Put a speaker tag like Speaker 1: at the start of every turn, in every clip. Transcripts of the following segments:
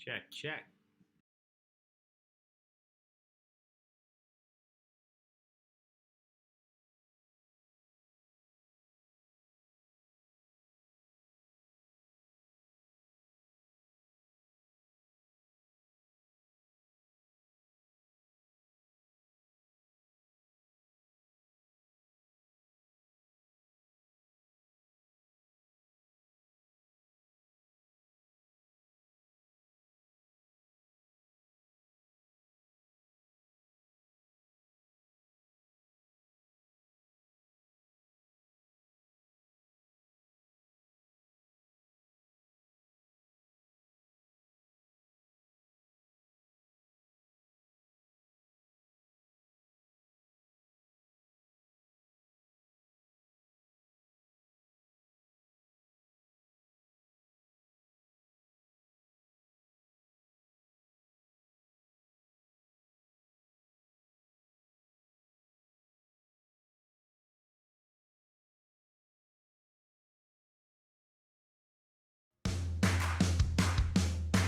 Speaker 1: Check, check.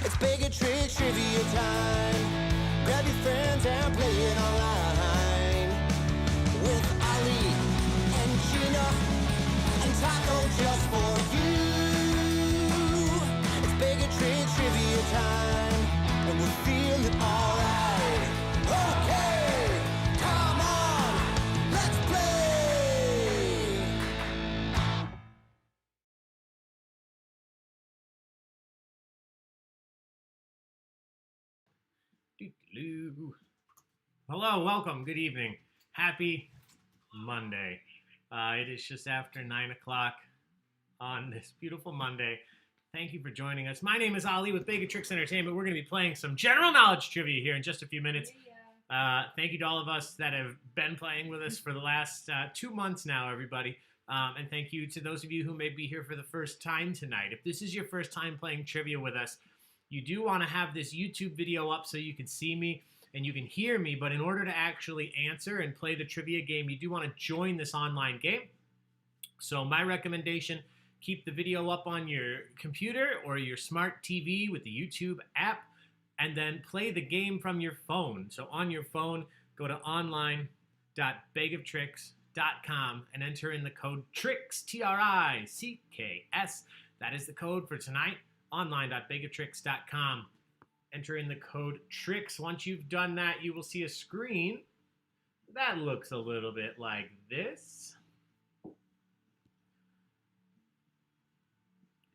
Speaker 2: It's Baig of Tricks trivia time. Grab your friends and play it online. With Ali and Gina and Taco just for you. It's Baig of Tricks trivia time. And we're feeling alright. Okay, come on, let's play.
Speaker 1: Hello, welcome, good evening. Happy Monday. It is just after 9 o'clock on this beautiful Monday. Thank you for joining us. My name is Ali with Baig of Tricks Entertainment. We're going to be playing some general knowledge trivia here in just a few minutes. Thank you to all of us that have been playing with us for the last 2 months now, everybody. And thank you to those of you who may be here for the first time tonight. If this is your first time playing trivia with us, you do want to have this YouTube video up so you can see me and you can hear me, but in order to actually answer and play the trivia game, you do want to join this online game. So my recommendation, keep the video up on your computer or your smart TV with the YouTube app, and then play the game from your phone. So on your phone, go to online.baigoftricks.com and enter in the code TRICKS, T-R-I-C-K-S. That is the code for tonight, online.baigoftricks.com. Enter in the code TRICKS. Once you've done that, you will see a screen that looks a little bit like this.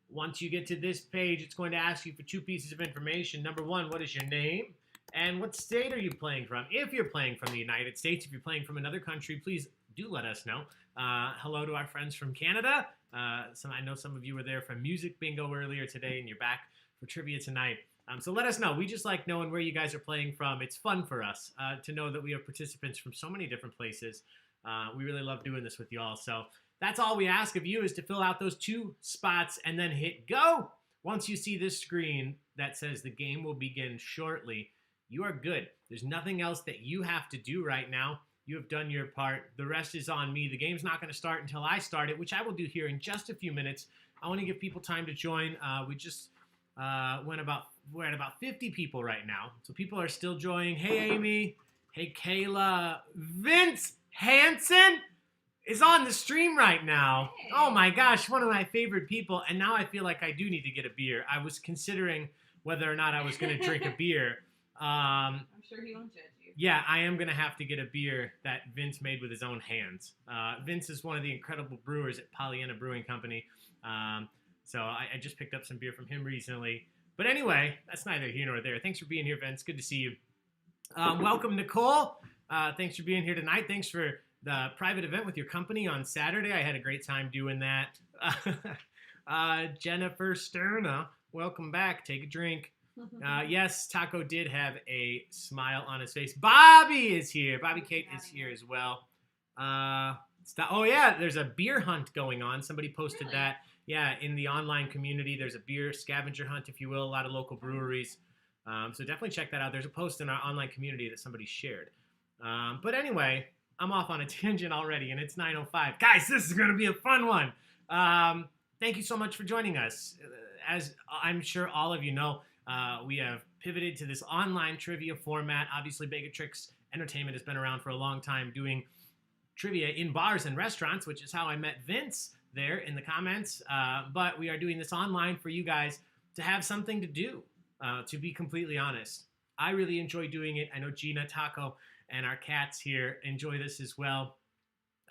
Speaker 1: Once you get to this page, it's going to ask you for 2 pieces of information. Number 1, what is your name? And what state are you playing from? If you're playing from the United States, if you're playing from another country, please do let us know. Hello to our friends from Canada. I know some of you were there for Music Bingo earlier today, and you're back for trivia tonight. So let us know. We just like knowing where you guys are playing from. It's fun for us to know that we have participants from so many different places. We really love doing this with you all. So that's all we ask of you, is to fill out those 2 spots and then hit go. Once you see this screen that says the game will begin shortly, you are good. There's nothing else that you have to do right now. You have done your part. The rest is on me. The game's not going to start until I start it, which I will do here in just a few minutes. I want to give people time to join. We just we're at about 50 people right now, so people are still joining. Hey, Amy. Hey, Kayla. Vince Hansen is on the stream right now. Hey. Oh my gosh, one of my favorite people. And now I feel like I do need to get a beer. I was considering whether or not I was going to drink a beer.
Speaker 3: I'm sure he won't judge you.
Speaker 1: Yeah, I am going to have to get a beer that Vince made with his own hands. Vince is one of the incredible brewers at Pollyanna Brewing Company. So I just picked up some beer from him recently. But anyway, that's neither here nor there. Thanks for being here, Vince. Good to see you. Welcome, Nicole. Thanks for being here tonight. Thanks for the private event with your company on Saturday. I had a great time doing that. Jennifer Sterna, welcome back. Take a drink. Yes, Taco did have a smile on his face. Bobby is here. Bobby Kate is here as well. Oh, yeah, there's a beer hunt going on. Somebody posted that. Yeah, in the online community, there's a beer scavenger hunt, if you will, a lot of local breweries. So definitely check that out. There's a post in our online community that somebody shared. But anyway, I'm off on a tangent already, and it's 9:05. Guys, this is going to be a fun one. Thank you so much for joining us. As I'm sure all of you know, We have pivoted to this online trivia format. Obviously, Baigatrix Entertainment has been around for a long time doing trivia in bars and restaurants, which is how I met Vince there in the comments. But we are doing this online for you guys to have something to do, to be completely honest. I really enjoy doing it. I know Gina, Taco, and our cats here enjoy this as well.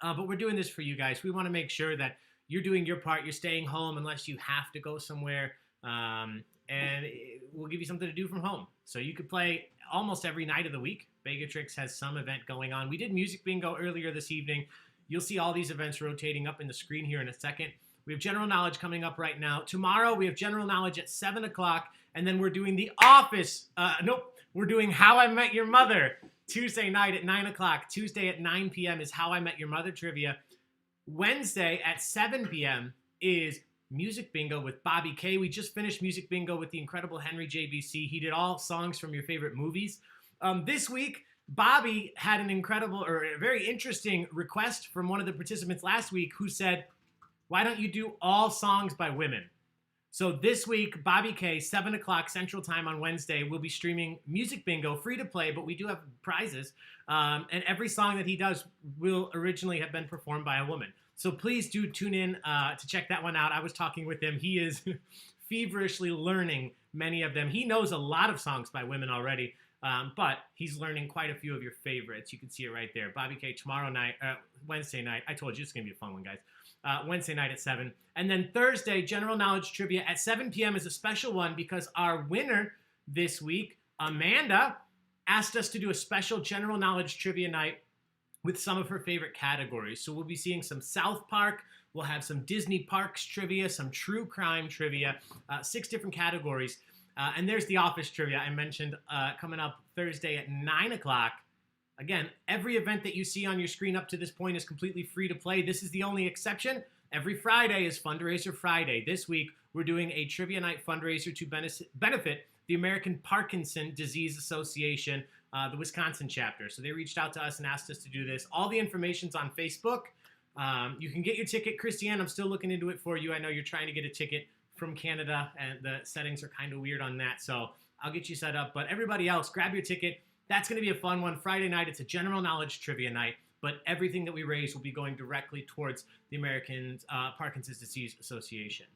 Speaker 1: But we're doing this for you guys. We want to make sure that you're doing your part. You're staying home unless you have to go somewhere. And we'll give you something to do from home. So you could play almost every night of the week. Baigatrix has some event going on. We did Music Bingo earlier this evening. You'll see all these events rotating up in the screen here in a second. We have General Knowledge coming up right now. Tomorrow, we have General Knowledge at 7 o'clock. And then we're doing The Office. We're doing How I Met Your Mother Tuesday night at 9 o'clock. Tuesday at 9 p.m. is How I Met Your Mother trivia. Wednesday at 7 p.m. is Music Bingo with Bobby K. We just finished Music Bingo with the incredible Henry JBC. He did all songs from your favorite movies. This week, Bobby had an incredible or a very interesting request from one of the participants last week who said, why don't you do all songs by women? So this week, Bobby K, 7 o'clock Central Time on Wednesday, will be streaming Music Bingo, free to play, but we do have prizes. And every song that he does will originally have been performed by a woman. So please do tune in to check that one out. I was talking with him. He is feverishly learning many of them. He knows a lot of songs by women already, but he's learning quite a few of your favorites. You can see it right there. Bobby K tomorrow night, Wednesday night. I told you it's going to be a fun one, guys. Wednesday night at 7. And then Thursday, General Knowledge Trivia at 7 p.m. is a special one because our winner this week, Amanda, asked us to do a special General Knowledge Trivia night with some of her favorite categories. So we'll be seeing some South Park. We'll have some Disney Parks trivia, some true crime trivia, 6 different categories. And there's the Office trivia I mentioned coming up Thursday at 9 o'clock. Again, every event that you see on your screen up to this point is completely free to play. This is the only exception. Every Friday is Fundraiser Friday. This week, we're doing a trivia night fundraiser to benefit the American Parkinson Disease Association, the Wisconsin chapter. So they reached out to us and asked us to do this. All the information's on Facebook. You can get your ticket. Christiane, I'm still looking into it for you. I know you're trying to get a ticket from Canada, and the settings are kind of weird on that. So I'll get you set up. But everybody else, grab your ticket. That's going to be a fun one. Friday night, it's a general knowledge trivia night, but everything that we raise will be going directly towards the American Parkinson's Disease Association.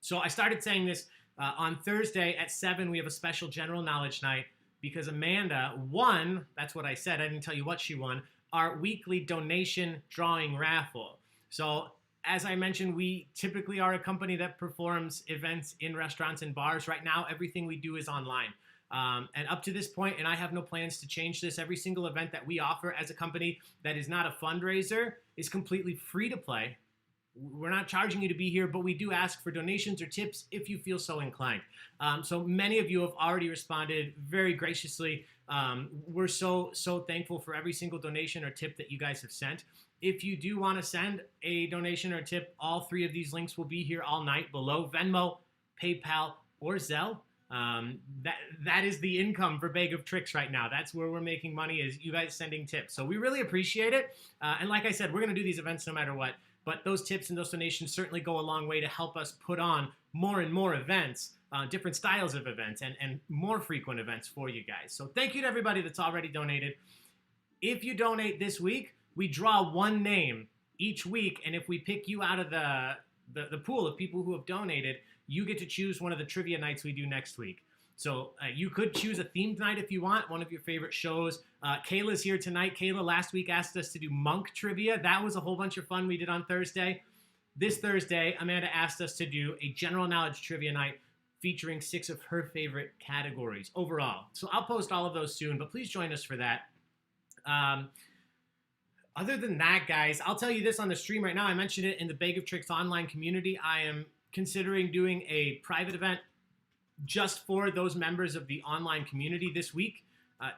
Speaker 1: So I started saying this on Thursday at 7, we have a special general knowledge night because Amanda won, that's what I said, I didn't tell you what she won, our weekly donation drawing raffle. So as I mentioned, we typically are a company that performs events in restaurants and bars. Right now, everything we do is online. And up to this point, and I have no plans to change this, every single event that we offer as a company that is not a fundraiser is completely free to play. We're not charging you to be here, but we do ask for donations or tips if you feel so inclined. So many of you have already responded very graciously. We're so thankful for every single donation or tip that you guys have sent. If you do want to send a donation or tip, all 3 of these links will be here all night below: Venmo, PayPal, or Zelle. That is the income for Baig of Tricks right now. That's where we're making money, is you guys sending tips. So we really appreciate it. And like I said, we're going to do these events no matter what. But those tips and those donations certainly go a long way to help us put on more and more events, different styles of events, and more frequent events for you guys. So thank you to everybody that's already donated. If you donate this week, we draw 1 name each week. And if we pick you out of the pool of people who have donated, you get to choose one of the trivia nights we do next week. So you could choose a themed night if you want, one of your favorite shows. Kayla's here tonight. Kayla last week asked us to do Monk trivia. That was a whole bunch of fun we did on Thursday. This Thursday, Amanda asked us to do a general knowledge trivia night featuring 6 of her favorite categories overall. So I'll post all of those soon, but please join us for that. Other than that, guys, I'll tell you this on the stream right now. I mentioned it in the Baig of Tricks online community. I am considering doing a private event just for those members of the online community this week,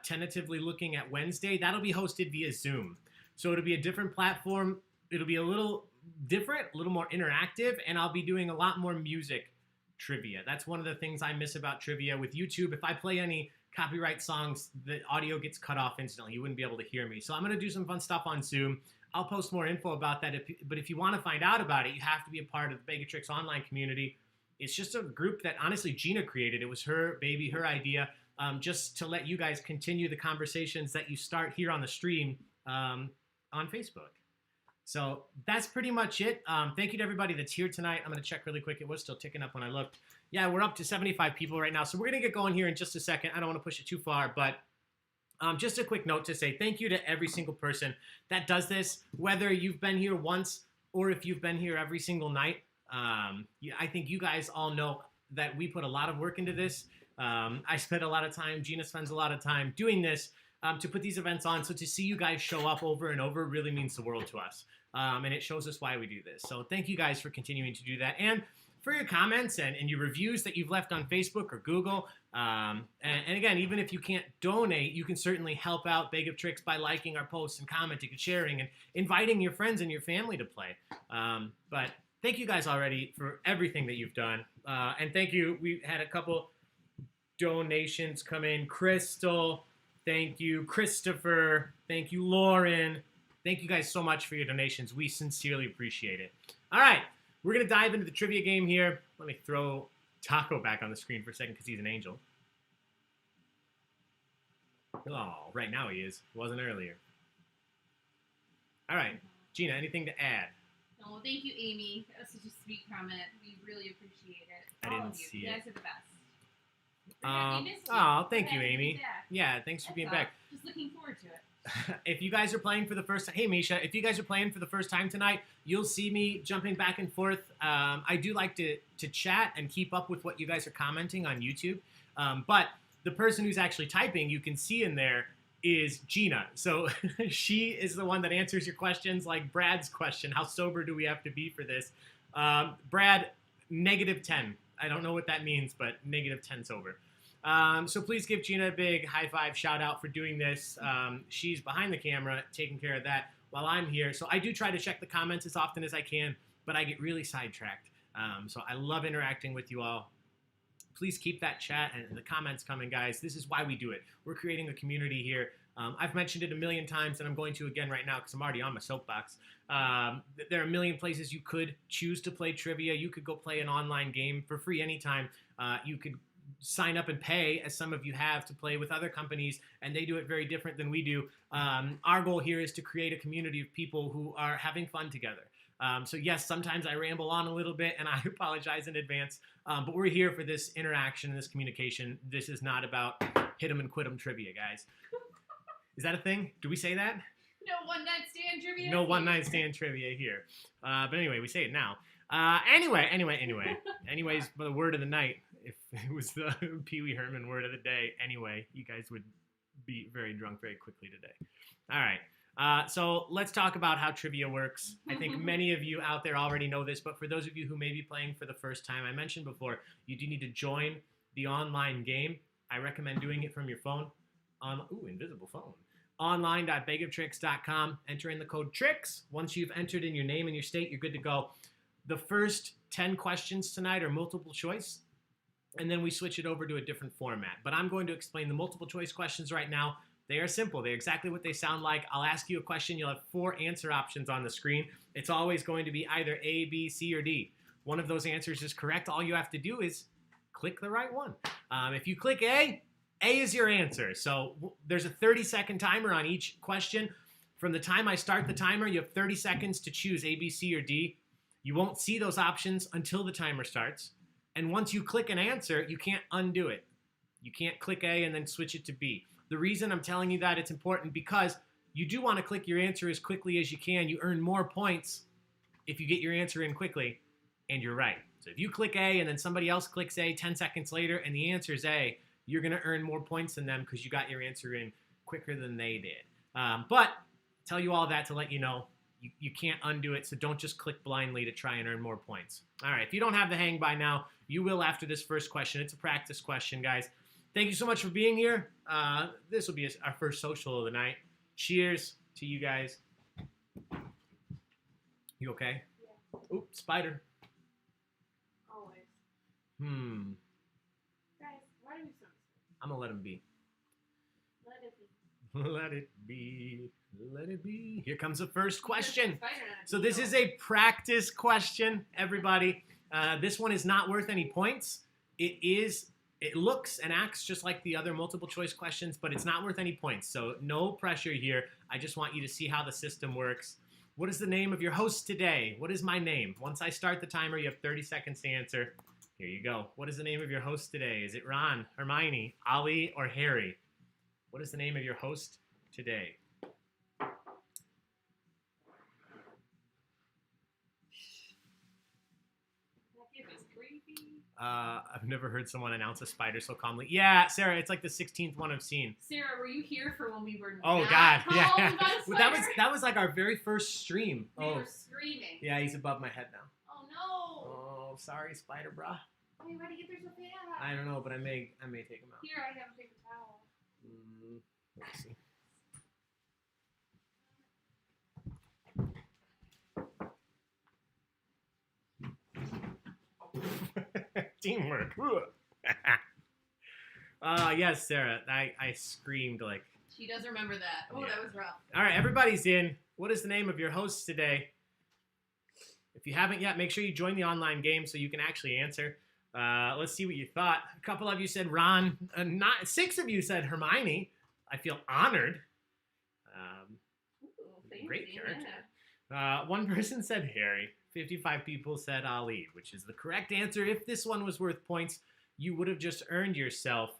Speaker 1: tentatively looking at Wednesday. That'll be hosted via Zoom. So it'll be a different platform. It'll be a little different, a little more interactive, and I'll be doing a lot more music trivia. That's one of the things I miss about trivia with YouTube. If I play any copyright songs, the audio gets cut off instantly. You wouldn't be able to hear me. So I'm going to do some fun stuff on Zoom. I'll post more info about that. But if you want to find out about it, you have to be a part of the Baig of Tricks online community. It's just a group that honestly Gina created. It was her baby, her idea, just to let you guys continue the conversations that you start here on the stream on Facebook. So that's pretty much it. Thank you to everybody that's here tonight. I'm going to check really quick. It was still ticking up when I looked. Yeah, we're up to 75 people right now. So we're going to get going here in just a second. I don't want to push it too far, but just a quick note to say thank you to every single person that does this, whether you've been here once or if you've been here every single night. I think you guys all know that we put a lot of work into this. I spent a lot of time, Gina spends a lot of time doing this to put these events on. So to see you guys show up over and over really means the world to us. And it shows us why we do this. So thank you guys for continuing to do that. And for your comments and your reviews that you've left on Facebook or Google. And again, even if you can't donate, you can certainly help out Baig of Tricks by liking our posts and commenting and sharing and inviting your friends and your family to play. But thank you guys already for everything that you've done. And thank you. We had a couple donations come in. Crystal, thank you. Christopher, thank you. Lauren, thank you guys so much for your donations. We sincerely appreciate it. All right, we're going to dive into the trivia game here. Let me throw Taco back on the screen for a second because he's an angel. Oh, right now he is. He wasn't earlier. All right, Gina, anything to add?
Speaker 3: No, thank you, Amy. That was such a sweet comment. We really appreciate it.
Speaker 1: I
Speaker 3: All
Speaker 1: didn't
Speaker 3: of you.
Speaker 1: see
Speaker 3: You
Speaker 1: it.
Speaker 3: guys are the best.
Speaker 1: Oh, thank you, Amy. Yeah, thanks for being back.
Speaker 3: Just looking forward to it.
Speaker 1: If you guys are playing for the first time, hey Misha, if you guys are playing for the first time tonight, you'll see me jumping back and forth. I do like to chat and keep up with what you guys are commenting on YouTube. But the person who's actually typing, you can see in there, is Gina. So she is the one that answers your questions, like Brad's question, how sober do we have to be for this? Brad, -10. I don't know what that means, but -10 sober. So please give Gina a big high five, shout out for doing this. She's behind the camera taking care of that while I'm here. So I do try to check the comments as often as I can, but I get really sidetracked. So I love interacting with you all. Please keep that chat and the comments coming, guys. This is why we do it. We're creating a community here. I've mentioned it a million times, and I'm going to again right now because I'm already on my soapbox. There are a million places you could choose to play trivia. You could go play an online game for free anytime. You could sign up and pay, as some of you have, to play with other companies, and they do it very different than we do. Our goal here is to create a community of people who are having fun together. So yes, sometimes I ramble on a little bit, and I apologize in advance, but we're here for this interaction and this communication. This is not about hit 'em and quit 'em trivia, guys. Is that a thing? Do we say that?
Speaker 3: No one-night stand trivia.
Speaker 1: No one-night stand trivia here. But anyway, we say it now. Anyways, the word of the night, if it was the Pee Wee Herman word of the day, anyway, you guys would be very drunk very quickly today. All right. So let's talk about how trivia works. I think many of you out there already know this, but for those of you who may be playing for the first time, I mentioned before, you do need to join the online game. I recommend doing it from your phone. Invisible phone. Online.baigoftricks.com. Enter in the code TRICKS. Once you've entered in your name and your state, you're good to go. The first 10 questions tonight are multiple choice, and then we switch it over to a different format. But I'm going to explain the multiple choice questions right now. They are simple. They're exactly what they sound like. I'll ask you a question. You'll have 4 answer options on the screen. It's always going to be either A, B, C, or D. One of those answers is correct. All you have to do is click the right one. If you click A is your answer. So there's a 30-second timer on each question. From the time I start the timer, you have 30 seconds to choose A, B, C, or D. You won't see those options until the timer starts. And once you click an answer, you can't undo it. You can't click A and then switch it to B. The reason I'm telling you that it's important because you do want to click your answer as quickly as you can. You earn more points if you get your answer in quickly and you're right. So if you click A and then somebody else clicks A 10 seconds later and the answer is A, you're going to earn more points than them because you got your answer in quicker than they did. But tell you all that to let you know you can't undo it, so don't just click blindly to try and earn more points. All right, if you don't have the hang by now, you will after this first question. It's a practice question, guys. Thank you so much for being here. This will be our first social of the night. Cheers to you guys. You okay? Yeah. Oops, spider.
Speaker 3: Always. Guys, why do we so?
Speaker 1: I'm going to let him be.
Speaker 3: Let it be.
Speaker 1: Let it be. Let it be. Here comes the first question.
Speaker 3: Spider-Man.
Speaker 1: So this is a practice question, everybody. This one is not worth any points. It looks and acts just like the other multiple choice questions, but it's not worth any points. So no pressure here. I just want you to see how the system works. What is the name of your host today? What is my name? Once I start the timer, you have 30 seconds to answer. Here you go. What is the name of your host today? Is it Ron, Hermione, Ali, or Harry? What is the name of your host today? I've never heard someone announce a spider so calmly. Yeah, Sarah, it's like the 16th one I've seen.
Speaker 3: Sarah, were you here for when we were
Speaker 1: Oh God, yeah.
Speaker 3: Well,
Speaker 1: that was like our very first stream.
Speaker 3: We were screaming.
Speaker 1: Yeah, he's above my head now.
Speaker 3: Oh no.
Speaker 1: Oh, sorry, spider bra.
Speaker 3: Wait, why did you get there so fast?
Speaker 1: I don't know, but I may take him out.
Speaker 3: Here, I have a paper towel.
Speaker 1: Let's see. Teamwork. Yes, Sarah. I screamed like.
Speaker 3: She does remember that. Oh,
Speaker 1: Yeah.
Speaker 3: that was rough.
Speaker 1: All right, everybody's in. What is the name of your host today? If you haven't yet, make sure you join the online game so you can actually answer. Let's see what you thought. A couple of you said Ron. 6 of you said Hermione. I feel honored.
Speaker 3: Ooh,
Speaker 1: Great
Speaker 3: fancy,
Speaker 1: character.
Speaker 3: yeah.
Speaker 1: One person said Harry. 55 people said Ali, which is the correct answer. If this one was worth points, you would have just earned yourself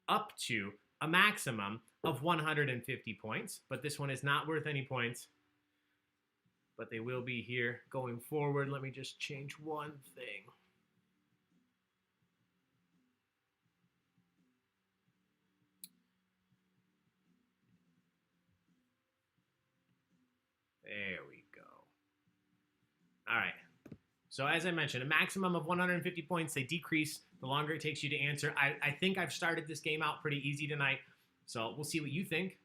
Speaker 1: up to a maximum of 150 points. But this one is not worth any points. But they will be here going forward. Let me just change one thing. There we go. All right. So as I mentioned, a maximum of 150 points. They decrease the longer it takes you to answer. I think I've started this game out pretty easy tonight. So we'll see what you think.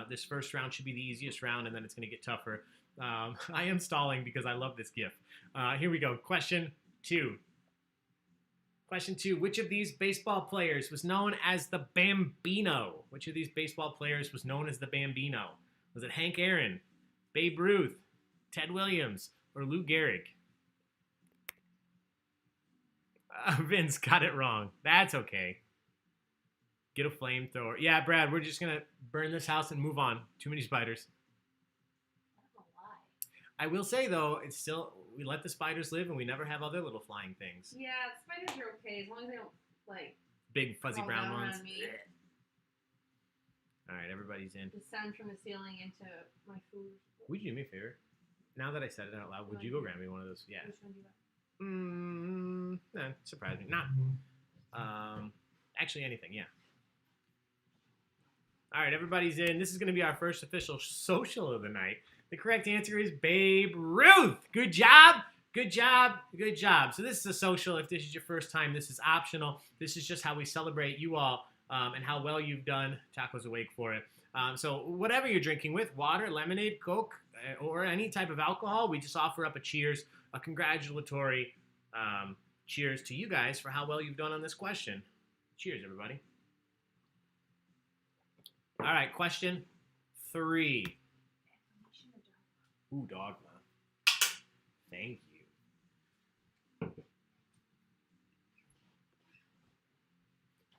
Speaker 1: This first round should be the easiest round, and then it's going to get tougher. I am stalling because I love this GIF. Here we go. Question 2. Question 2. Which of these baseball players was known as the Bambino? Which of these baseball players was known as the Bambino? Was it Hank Aaron, Babe Ruth, Ted Williams, or Lou Gehrig? Vince got it wrong. That's okay. Get a flamethrower. Yeah, Brad, we're just going to burn this house and move on. Too many spiders.
Speaker 3: I don't know why.
Speaker 1: I will say, though, it's still, we let the spiders live and we never have other little flying things.
Speaker 3: Yeah, spiders are okay as long as they don't, like,
Speaker 1: Big fuzzy
Speaker 3: crawl
Speaker 1: brown
Speaker 3: down
Speaker 1: ones.
Speaker 3: on me.
Speaker 1: All right, everybody's in.
Speaker 3: Descend from the ceiling into my food.
Speaker 1: Would you do me a favor? Now that I said it out loud, would you go grab me one of those? Yeah.
Speaker 3: Which one do you want?
Speaker 1: No, surprise me. Not. Actually, anything, yeah. All right, everybody's in. This is going to be our first official social of the night. The correct answer is Babe Ruth. Good job. Good job. Good job. So this is a social. If this is your first time, this is optional. This is just how we celebrate you all and how well you've done. Taco's awake for it. So whatever you're drinking with, water, lemonade, Coke, or any type of alcohol, we just offer up a cheers, a congratulatory cheers to you guys for how well you've done on this question. Cheers, everybody. All right, question 3. Ooh, dogma. Thank you.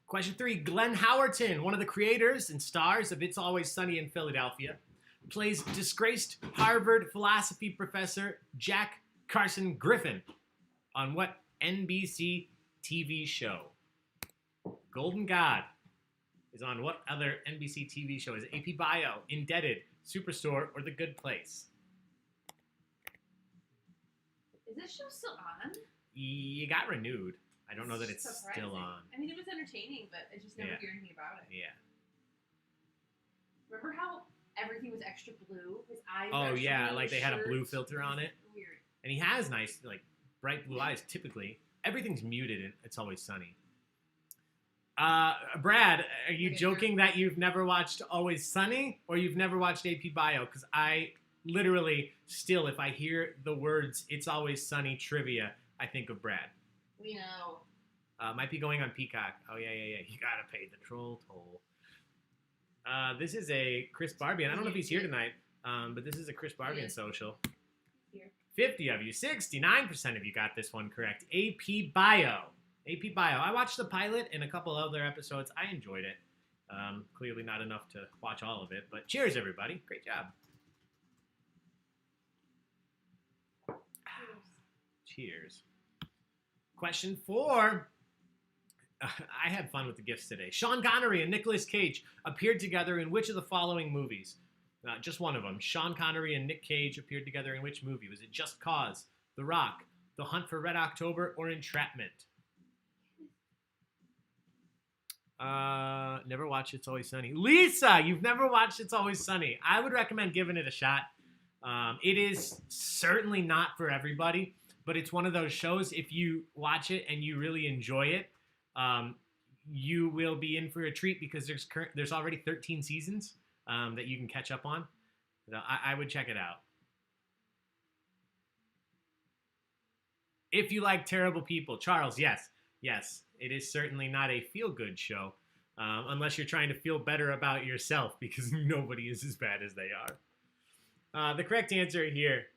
Speaker 1: Question 3. Glenn Howerton, one of the creators and stars of It's Always Sunny in Philadelphia, plays disgraced Harvard philosophy professor Jack Carson Griffin on what NBC TV show? Golden God is on what other NBC TV show? Is it AP Bio, Indebted, Superstore, or The Good Place?
Speaker 3: Is this show still on?
Speaker 1: You got renewed. I don't know that it's
Speaker 3: Surprising.
Speaker 1: still on.
Speaker 3: I mean, it was entertaining, but I just never
Speaker 1: Yeah.
Speaker 3: hear anything about it.
Speaker 1: Yeah.
Speaker 3: Remember how everything was extra blue? His eyes were
Speaker 1: Oh,
Speaker 3: extra
Speaker 1: yeah,
Speaker 3: blue,
Speaker 1: like
Speaker 3: his
Speaker 1: they had a
Speaker 3: shirt
Speaker 1: blue filter on
Speaker 3: was
Speaker 1: it.
Speaker 3: Weird.
Speaker 1: And he has nice, like, bright blue eyes, typically. Everything's muted and It's Always Sunny. Brad, are you
Speaker 3: Okay,
Speaker 1: joking that you've never watched Always Sunny or you've never watched AP Bio? Because I literally still, if I hear the words It's Always Sunny trivia, I think of Brad.
Speaker 3: We know.
Speaker 1: Might be going on Peacock. Oh, yeah. You gotta pay the troll toll. This is a Chris Barbian. I don't know if he's here tonight, but this is a Chris Barbian social.
Speaker 3: Here.
Speaker 1: 50 of you, 69% of you got this one correct. AP Bio. AP Bio. I watched the pilot and a couple other episodes. I enjoyed it. Clearly not enough to watch all of it, but cheers, everybody. Great job. Cheers. Question 4. I had fun with the gifts today. Sean Connery and Nicolas Cage appeared together in which of the following movies? Just one of them. Sean Connery and Nick Cage appeared together in which movie? Was it Just Cause, The Rock, The Hunt for Red October, or Entrapment? Never watched It's Always Sunny. Lisa, you've never watched It's Always Sunny. I would recommend giving it a shot. It is certainly not for everybody, but it's one of those shows, if you watch it and you really enjoy it, you will be in for a treat because there's already 13 seasons that you can catch up on. So I would check it out. If you like terrible people, Charles, yes, it is certainly not a feel-good show, unless you're trying to feel better about yourself, because nobody is as bad as they are. The correct answer here,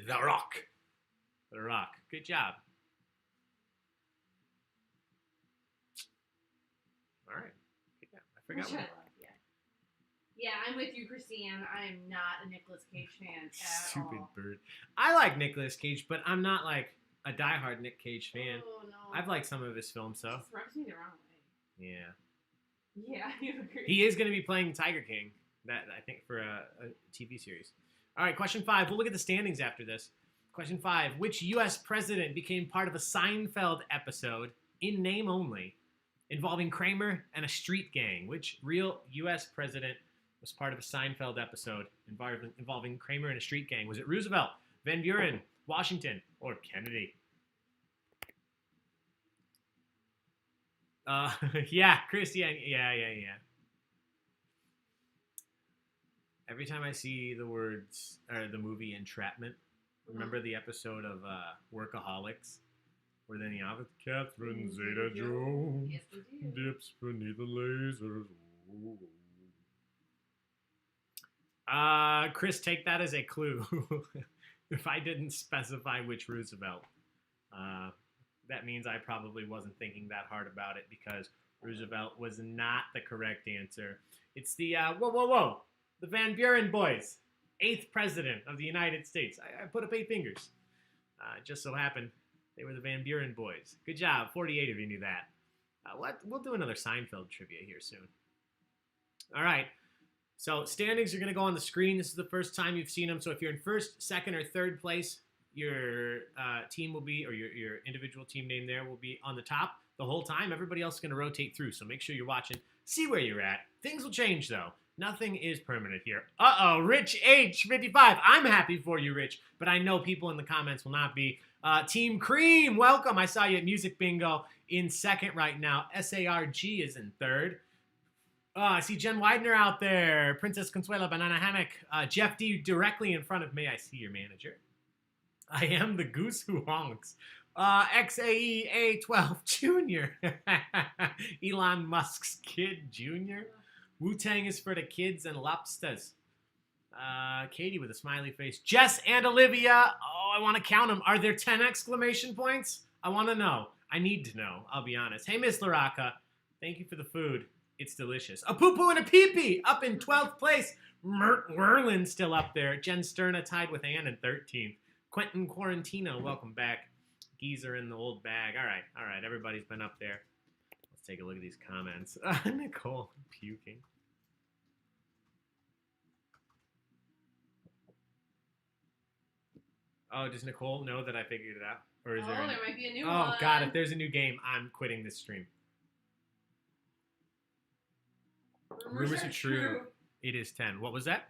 Speaker 1: The Rock. The Rock. Good job. All right. Yeah, I forgot one.
Speaker 3: Yeah, I'm with you, Christine. I am not a Nicolas Cage fan at
Speaker 1: Stupid
Speaker 3: all.
Speaker 1: bird. I like Nicolas Cage, but I'm not like a diehard Nick Cage fan.
Speaker 3: Oh, no.
Speaker 1: I've liked some of his films,
Speaker 3: It
Speaker 1: though.
Speaker 3: just rubs me the wrong way.
Speaker 1: Yeah.
Speaker 3: Yeah, you agree.
Speaker 1: He is going to be playing Tiger King, that I think, for a TV series. All right, question 5. We'll look at the standings after this. Question 5. Which U.S. president became part of a Seinfeld episode, in name only, involving Kramer and a street gang? Which real U.S. president was part of a Seinfeld episode involving Kramer and a street gang? Was it Roosevelt, Van Buren, Washington, or Kennedy? Yeah, Chris, yeah. Every time I see the words, or the movie Entrapment, remember the episode of Workaholics, where then you have Catherine Zeta-Jones
Speaker 3: Yes, we do.
Speaker 1: dips beneath the lasers. Chris, take that as a clue. If I didn't specify which Roosevelt, that means I probably wasn't thinking that hard about it, because Roosevelt was not the correct answer. It's the, the Van Buren boys, 8th president of the United States. I put up 8 fingers. It just so happened they were the Van Buren boys. Good job. 48 of you knew that. We'll do another Seinfeld trivia here soon. All right. So standings are going to go on the screen. This is the first time you've seen them. So if you're in first, second, or third place, your team will be, or your individual team name there will be on the top the whole time. Everybody else is going to rotate through. So make sure you're watching. See where you're at. Things will change, though. Nothing is permanent here. Uh-oh, Rich H, 55. I'm happy for you, Rich, but I know people in the comments will not be. Team Cream, welcome. I saw you at Music Bingo in second right now. SARG is in third. I see Jen Widener out there. Princess Consuela, Banana Hammock. Jeff D directly in front of me. I see your manager. I am the goose who honks. XAE A12 Jr. Elon Musk's kid Jr. Wu-Tang is for the kids and lobsters. Katie with a smiley face. Jess and Olivia. Oh, I want to count them. Are there 10 exclamation points? I want to know. I need to know. I'll be honest. Hey, Miss Laraka. Thank you for the food. It's delicious. A poo-poo and a pee-pee up in 12th place. Mert Werlin still up there. Jen Sterna tied with Ann in 13th. Quentin Quarantino, welcome back. Geezer in the old bag. All right. Everybody's been up there. Let's take a look at these comments. Nicole puking. Oh, does Nicole know that I figured it out? Or is there
Speaker 3: might be a new one.
Speaker 1: Oh, God, if there's a new game, I'm quitting this stream. Rumors are true. It is 10. What was that?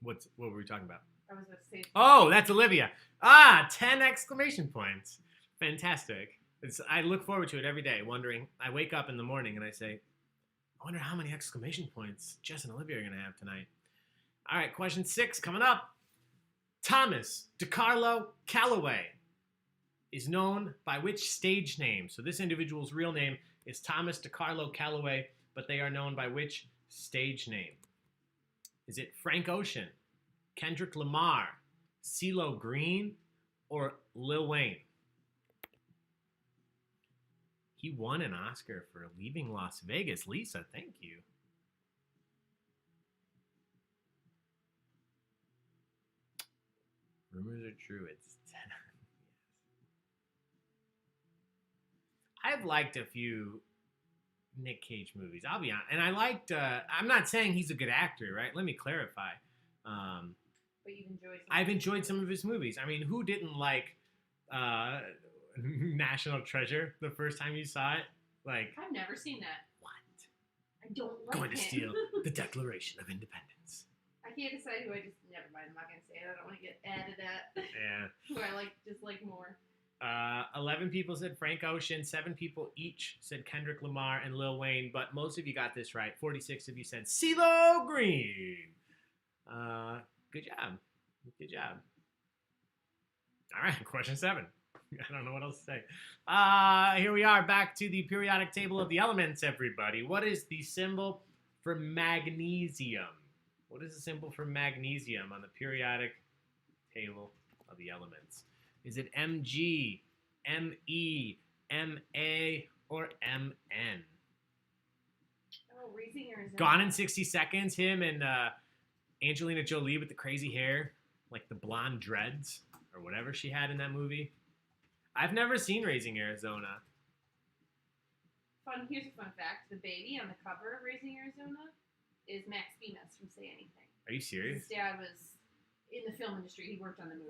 Speaker 1: What were we talking about?
Speaker 3: I was going to say.
Speaker 1: Oh, that's Olivia. 10 exclamation points. Fantastic. I look forward to it every day, wondering. I wake up in the morning and I say, I wonder how many exclamation points Jess and Olivia are going to have tonight. All right, question 6 coming up. Thomas DeCarlo Callaway is known by which stage name? So this individual's real name is Thomas DeCarlo Callaway, but they are known by which stage name? Is it Frank Ocean, Kendrick Lamar, CeeLo Green, or Lil Wayne? He won an Oscar for Leaving Las Vegas. Lisa, thank you. Rumors are true. It's 10. I've liked a few Nick Cage movies. I'll be honest. And I liked, I'm not saying he's a good actor, right? Let me clarify.
Speaker 3: But you've enjoyed some.
Speaker 1: I've enjoyed some of his movies. I mean, who didn't like National Treasure the first time you saw it? Like,
Speaker 3: I've never seen that.
Speaker 1: what?
Speaker 3: I don't like
Speaker 1: Going to
Speaker 3: him.
Speaker 1: steal the Declaration of Independence.
Speaker 3: I can't decide who I just. Never mind. I'm not gonna say it. I don't want to get added at.
Speaker 1: Yeah.
Speaker 3: Who I dislike more.
Speaker 1: 11 people said Frank Ocean. 7 people each said Kendrick Lamar and Lil Wayne. But most of you got this right. 46 of you said CeeLo Green. Good job. Good job. All right, question 7. I don't know what else to say. Here we are, back to the periodic table of the elements, everybody. What is the symbol for magnesium? What is the symbol for magnesium on the periodic table of the elements? Is it Mg, Me, Ma, or Mn?
Speaker 3: Oh, Raising Arizona.
Speaker 1: Gone in 60 Seconds, him and Angelina Jolie with the crazy hair, like the blonde dreads, or whatever she had in that movie. I've never seen Raising Arizona.
Speaker 3: Here's a fun fact. The baby on the cover of Raising Arizona is Max Bemis from Say Anything.
Speaker 1: Are you serious?
Speaker 3: His dad was in the film industry. He worked on the movie.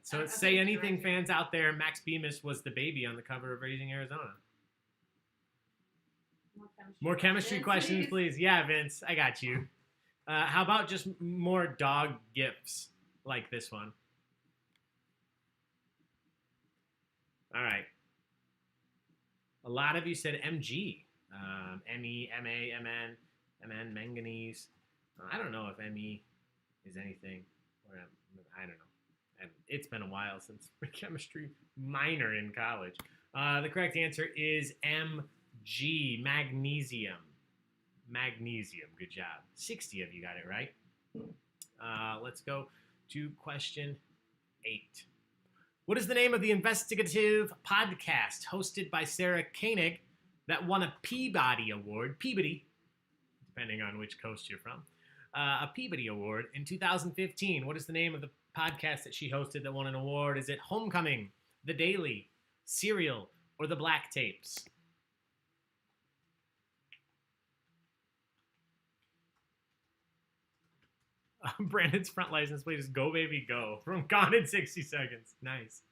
Speaker 1: So
Speaker 3: I
Speaker 1: Say
Speaker 3: think
Speaker 1: Anything
Speaker 3: director.
Speaker 1: fans out there, Max Bemis was the baby on the cover of Raising Arizona. More chemistry questions, please. Yeah, Vince, I got you. How about just more dog gifs like this one? All right. A lot of you said Mg. Me, Ma, Mn, manganese. I don't know if Me is anything. Or I don't know. It's been a while since my chemistry minor in college. The correct answer is Mg, magnesium. Magnesium. Good job. 60 of you got it right. Let's go to question 8. What is the name of the investigative podcast hosted by Sarah Koenig that won a Peabody Award? Peabody, depending on which coast you're from. A Peabody Award in 2015. What is the name of the podcast that she hosted that won an award? Is it Homecoming, The Daily, Serial, or The Black Tapes? Brandon's front license plate is Go Baby Go from Gone in 60 Seconds. Nice.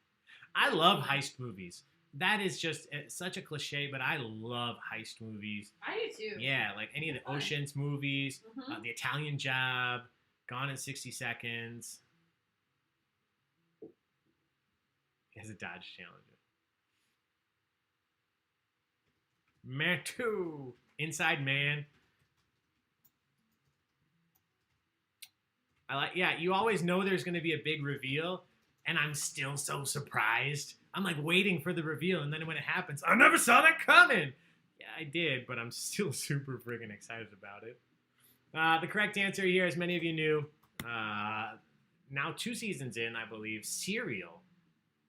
Speaker 1: I love heist movies. That is just such a cliche, but I love heist movies.
Speaker 3: I do too.
Speaker 1: Yeah, like any of the
Speaker 3: Fun.
Speaker 1: Ocean's movies,
Speaker 3: Mhm.
Speaker 1: The Italian Job, Gone in 60 Seconds. He has a Dodge Challenger. Mantu, Inside Man. You always know there's going to be a big reveal, and I'm still so surprised. I'm like waiting for the reveal, and then when it happens, I never saw that coming. Yeah, I did, but I'm still super friggin' excited about it. The correct answer here, as many of you knew, now 2 seasons in, I believe, Serial.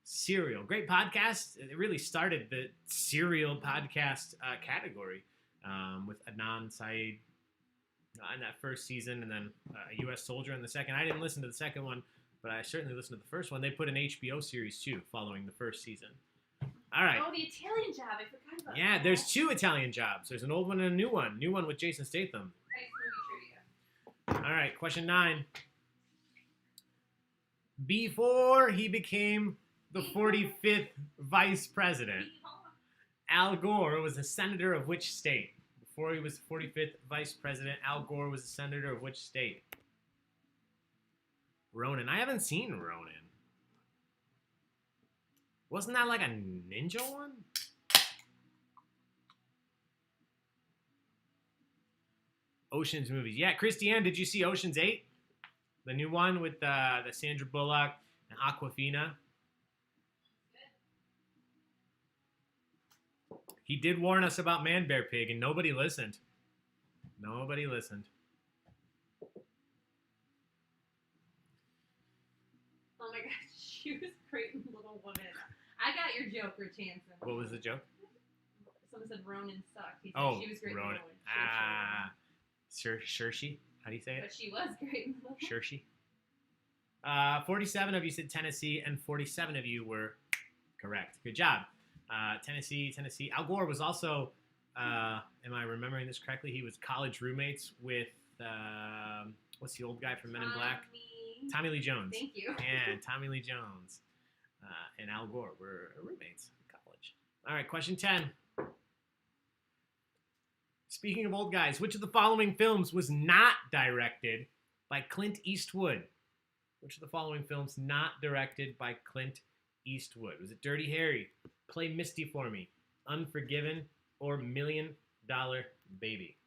Speaker 1: Serial. Great podcast. It really started the serial podcast category with Adnan Syed in that first season, and then a U.S. Soldier in the second. I didn't listen to the second one, but I certainly listened to the first one. They put an HBO series, too, following the first season. All right.
Speaker 3: Oh, The Italian Job. I forgot about that.
Speaker 1: Yeah, there's 2 Italian Jobs. There's an old one and a new one. New one with Jason Statham.
Speaker 3: Heist movie trivia.
Speaker 1: All right, question 9. Before he became the 45th vice president, Al Gore was a senator of which state? Before he was 45th vice president, Al Gore was a senator of which state? Ronin. I haven't seen Ronin. Wasn't that like a ninja one? Ocean's movies. Yeah, Christiane, did you see Ocean's 8? The new one with the Sandra Bullock and Awkwafina? He did warn us about Man Bear Pig, and nobody listened. Nobody listened.
Speaker 3: my god, she was great in Little Women. I got your Joker chance.
Speaker 1: What was the joke?
Speaker 3: Someone said Ronan sucked. He said she was great
Speaker 1: Ronan.
Speaker 3: in Little Women.
Speaker 1: Shershi? How do you say it?
Speaker 3: But she was great in Little Women.
Speaker 1: Shershi? 47 of you said Tennessee, and 47 of you were correct. Good job. Tennessee. Al Gore was also, am I remembering this correctly? He was college roommates with, what's the old guy from Men in Black? Tommy Lee Jones.
Speaker 3: Thank you.
Speaker 1: And Tommy Lee Jones and Al Gore were roommates in college. All right, question 10. Speaking of old guys, which of the following films was not directed by Clint Eastwood? Which of the following films not directed by Clint Eastwood? Was it Dirty Harry, Play Misty for Me, Unforgiven, or $1 Million Baby?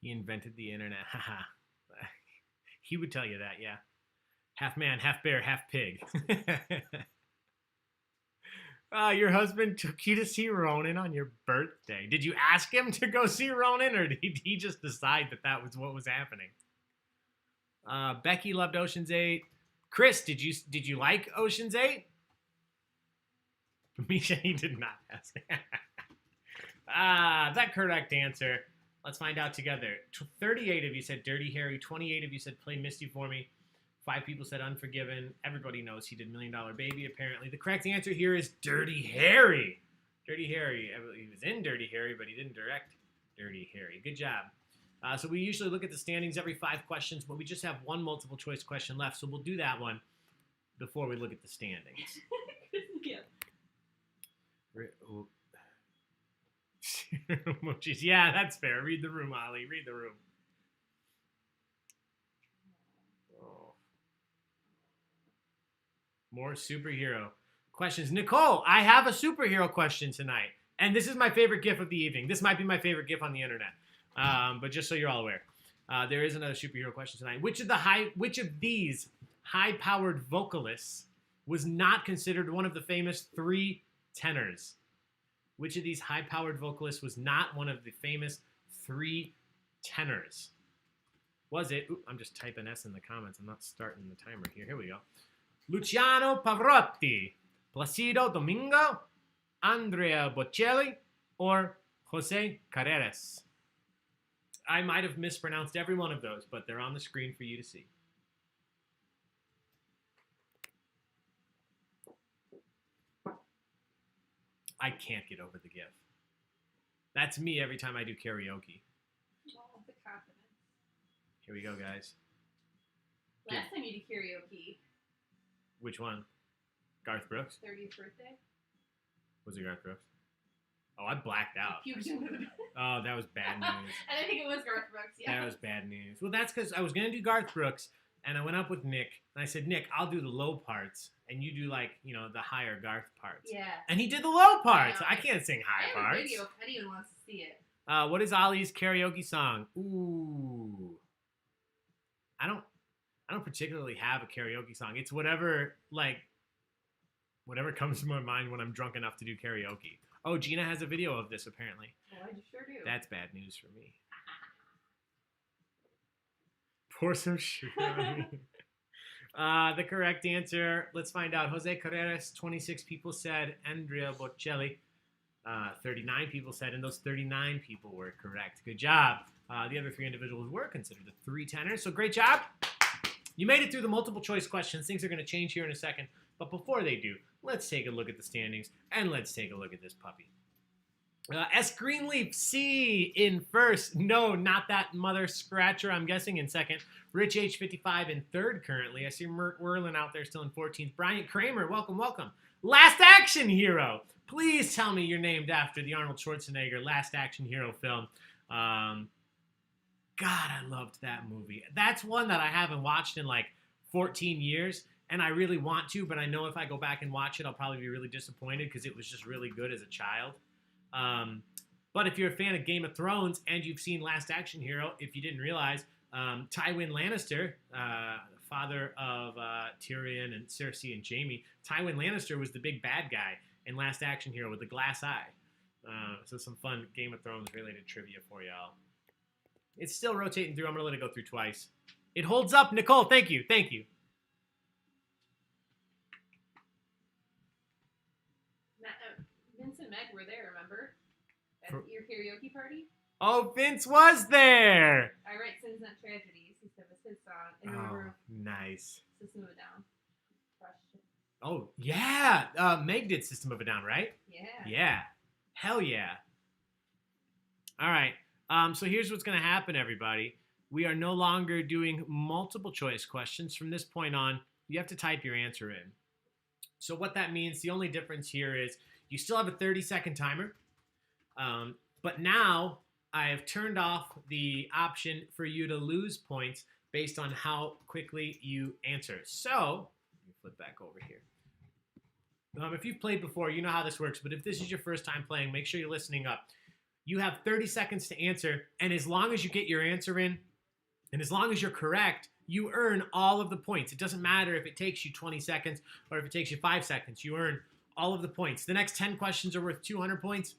Speaker 1: He invented the internet. Haha. He would tell you that, yeah. Half man, half bear, half pig. Your husband took you to see Ronan on your birthday. Did you ask him to go see Ronan, or did he just decide that that was what was happening? Becky loved Ocean's 8. Chris, did you like Ocean's 8? Misha, he did not ask. That correct answer. Let's find out together. 38 of you said Dirty Harry. 28 of you said Play Misty for Me. 5 people said Unforgiven. Everybody knows he did $1 Million Baby, apparently. The correct answer here is Dirty Harry. Dirty Harry. He was in Dirty Harry, but he didn't direct Dirty Harry. Good job. So we usually look at the standings every 5 questions, but we just have one multiple choice question left, so we'll do that one before we look at the standings.
Speaker 3: Yeah.
Speaker 1: Emojis. Yeah, that's fair. Read the room, Ollie. Read the room. Oh. More superhero questions. Nicole, I have a superhero question tonight. And this is my favorite GIF of the evening. This might be my favorite GIF on the internet. But just so you're all aware. There is another superhero question tonight. Which of these high-powered vocalists was not considered one of the famous 3 tenors? Which of these high-powered vocalists was not one of the famous 3 tenors? Was it... Ooh, I'm just typing S in the comments. I'm not starting the timer here. Here we go. Luciano Pavarotti, Placido Domingo, Andrea Bocelli, or Jose Carreras? I might have mispronounced every one of those, but they're on the screen for you to see. I can't get over the GIF. That's me every time I do karaoke.
Speaker 3: Well, the confidence.
Speaker 1: Here we go, guys.
Speaker 3: Last time you did karaoke.
Speaker 1: Which one? Garth Brooks?
Speaker 3: 30th birthday.
Speaker 1: Was it Garth Brooks? Oh, I blacked out.
Speaker 3: Pubes.
Speaker 1: Oh, that was bad news.
Speaker 3: And I think it was Garth Brooks, yeah.
Speaker 1: That was bad news. Well, that's because I was going to do Garth Brooks, and I went up with Nick, and I said, Nick, I'll do the low parts, and you do, like, you know, the higher Garth parts.
Speaker 3: Yeah.
Speaker 1: And he did the low parts.
Speaker 3: I
Speaker 1: I can't sing high
Speaker 3: I have
Speaker 1: parts.
Speaker 3: a video if anyone wants to see it.
Speaker 1: What is Ollie's karaoke song? Ooh. I don't particularly have a karaoke song. It's whatever comes to my mind when I'm drunk enough to do karaoke. Oh, Gina has a video of this, apparently.
Speaker 3: Oh, I sure do.
Speaker 1: That's bad news for me. Pour some sugar on me. The correct answer, let's find out. Jose Carreras, 26 people said. Andrea Bocelli, 39 people said. And those 39 people were correct. Good job. The other 3 individuals were considered the 3 tenors. So great job. You made it through the multiple choice questions. Things are going to change here in a second. But before they do, let's take a look at the standings, and let's take a look at this puppy. S. Greenleaf C in first. No, not that mother scratcher, I'm guessing, in second. Rich H55 in third currently. I see Mert Werlin out there still in 14th. Bryant Kramer, welcome, welcome. Last Action Hero. Please tell me you're named after the Arnold Schwarzenegger Last Action Hero film. God, I loved that movie. That's one that I haven't watched in like 14 years. And I really want to, but I know if I go back and watch it, I'll probably be really disappointed because it was just really good as a child. But if you're a fan of Game of Thrones and you've seen Last Action Hero, if you didn't realize, Tywin Lannister, father of Tyrion and Cersei and Jaime, Tywin Lannister was the big bad guy in Last Action Hero with the glass eye. So some fun Game of Thrones related trivia for y'all. It's still rotating through. I'm going to let it go through twice. It holds up, Nicole. Thank you. Thank you.
Speaker 3: Vince and Meg were there, remember? At your karaoke party?
Speaker 1: Oh, Vince was there.
Speaker 3: I write Sins Not Tragedies. He said it was his song. And remember,
Speaker 1: nice.
Speaker 3: System of a Down. Question.
Speaker 1: Oh, yeah. Meg did System of a Down, right?
Speaker 3: Yeah.
Speaker 1: Yeah. Hell yeah. All right. So here's what's going to happen, everybody. We are no longer doing multiple choice questions. From this point on, you have to type your answer in. So what that means, the only difference here is you still have a 30-second timer. But now I have turned off the option for you to lose points based on how quickly you answer. So, let me flip back over here. If you've played before, you know how this works. But if this is your first time playing, make sure you're listening up. You have 30 seconds to answer. And as long as you get your answer in, and as long as you're correct, you earn all of the points. It doesn't matter if it takes you 20 seconds or if it takes you 5 seconds. You earn all of the points. The next 10 questions are worth 200 points.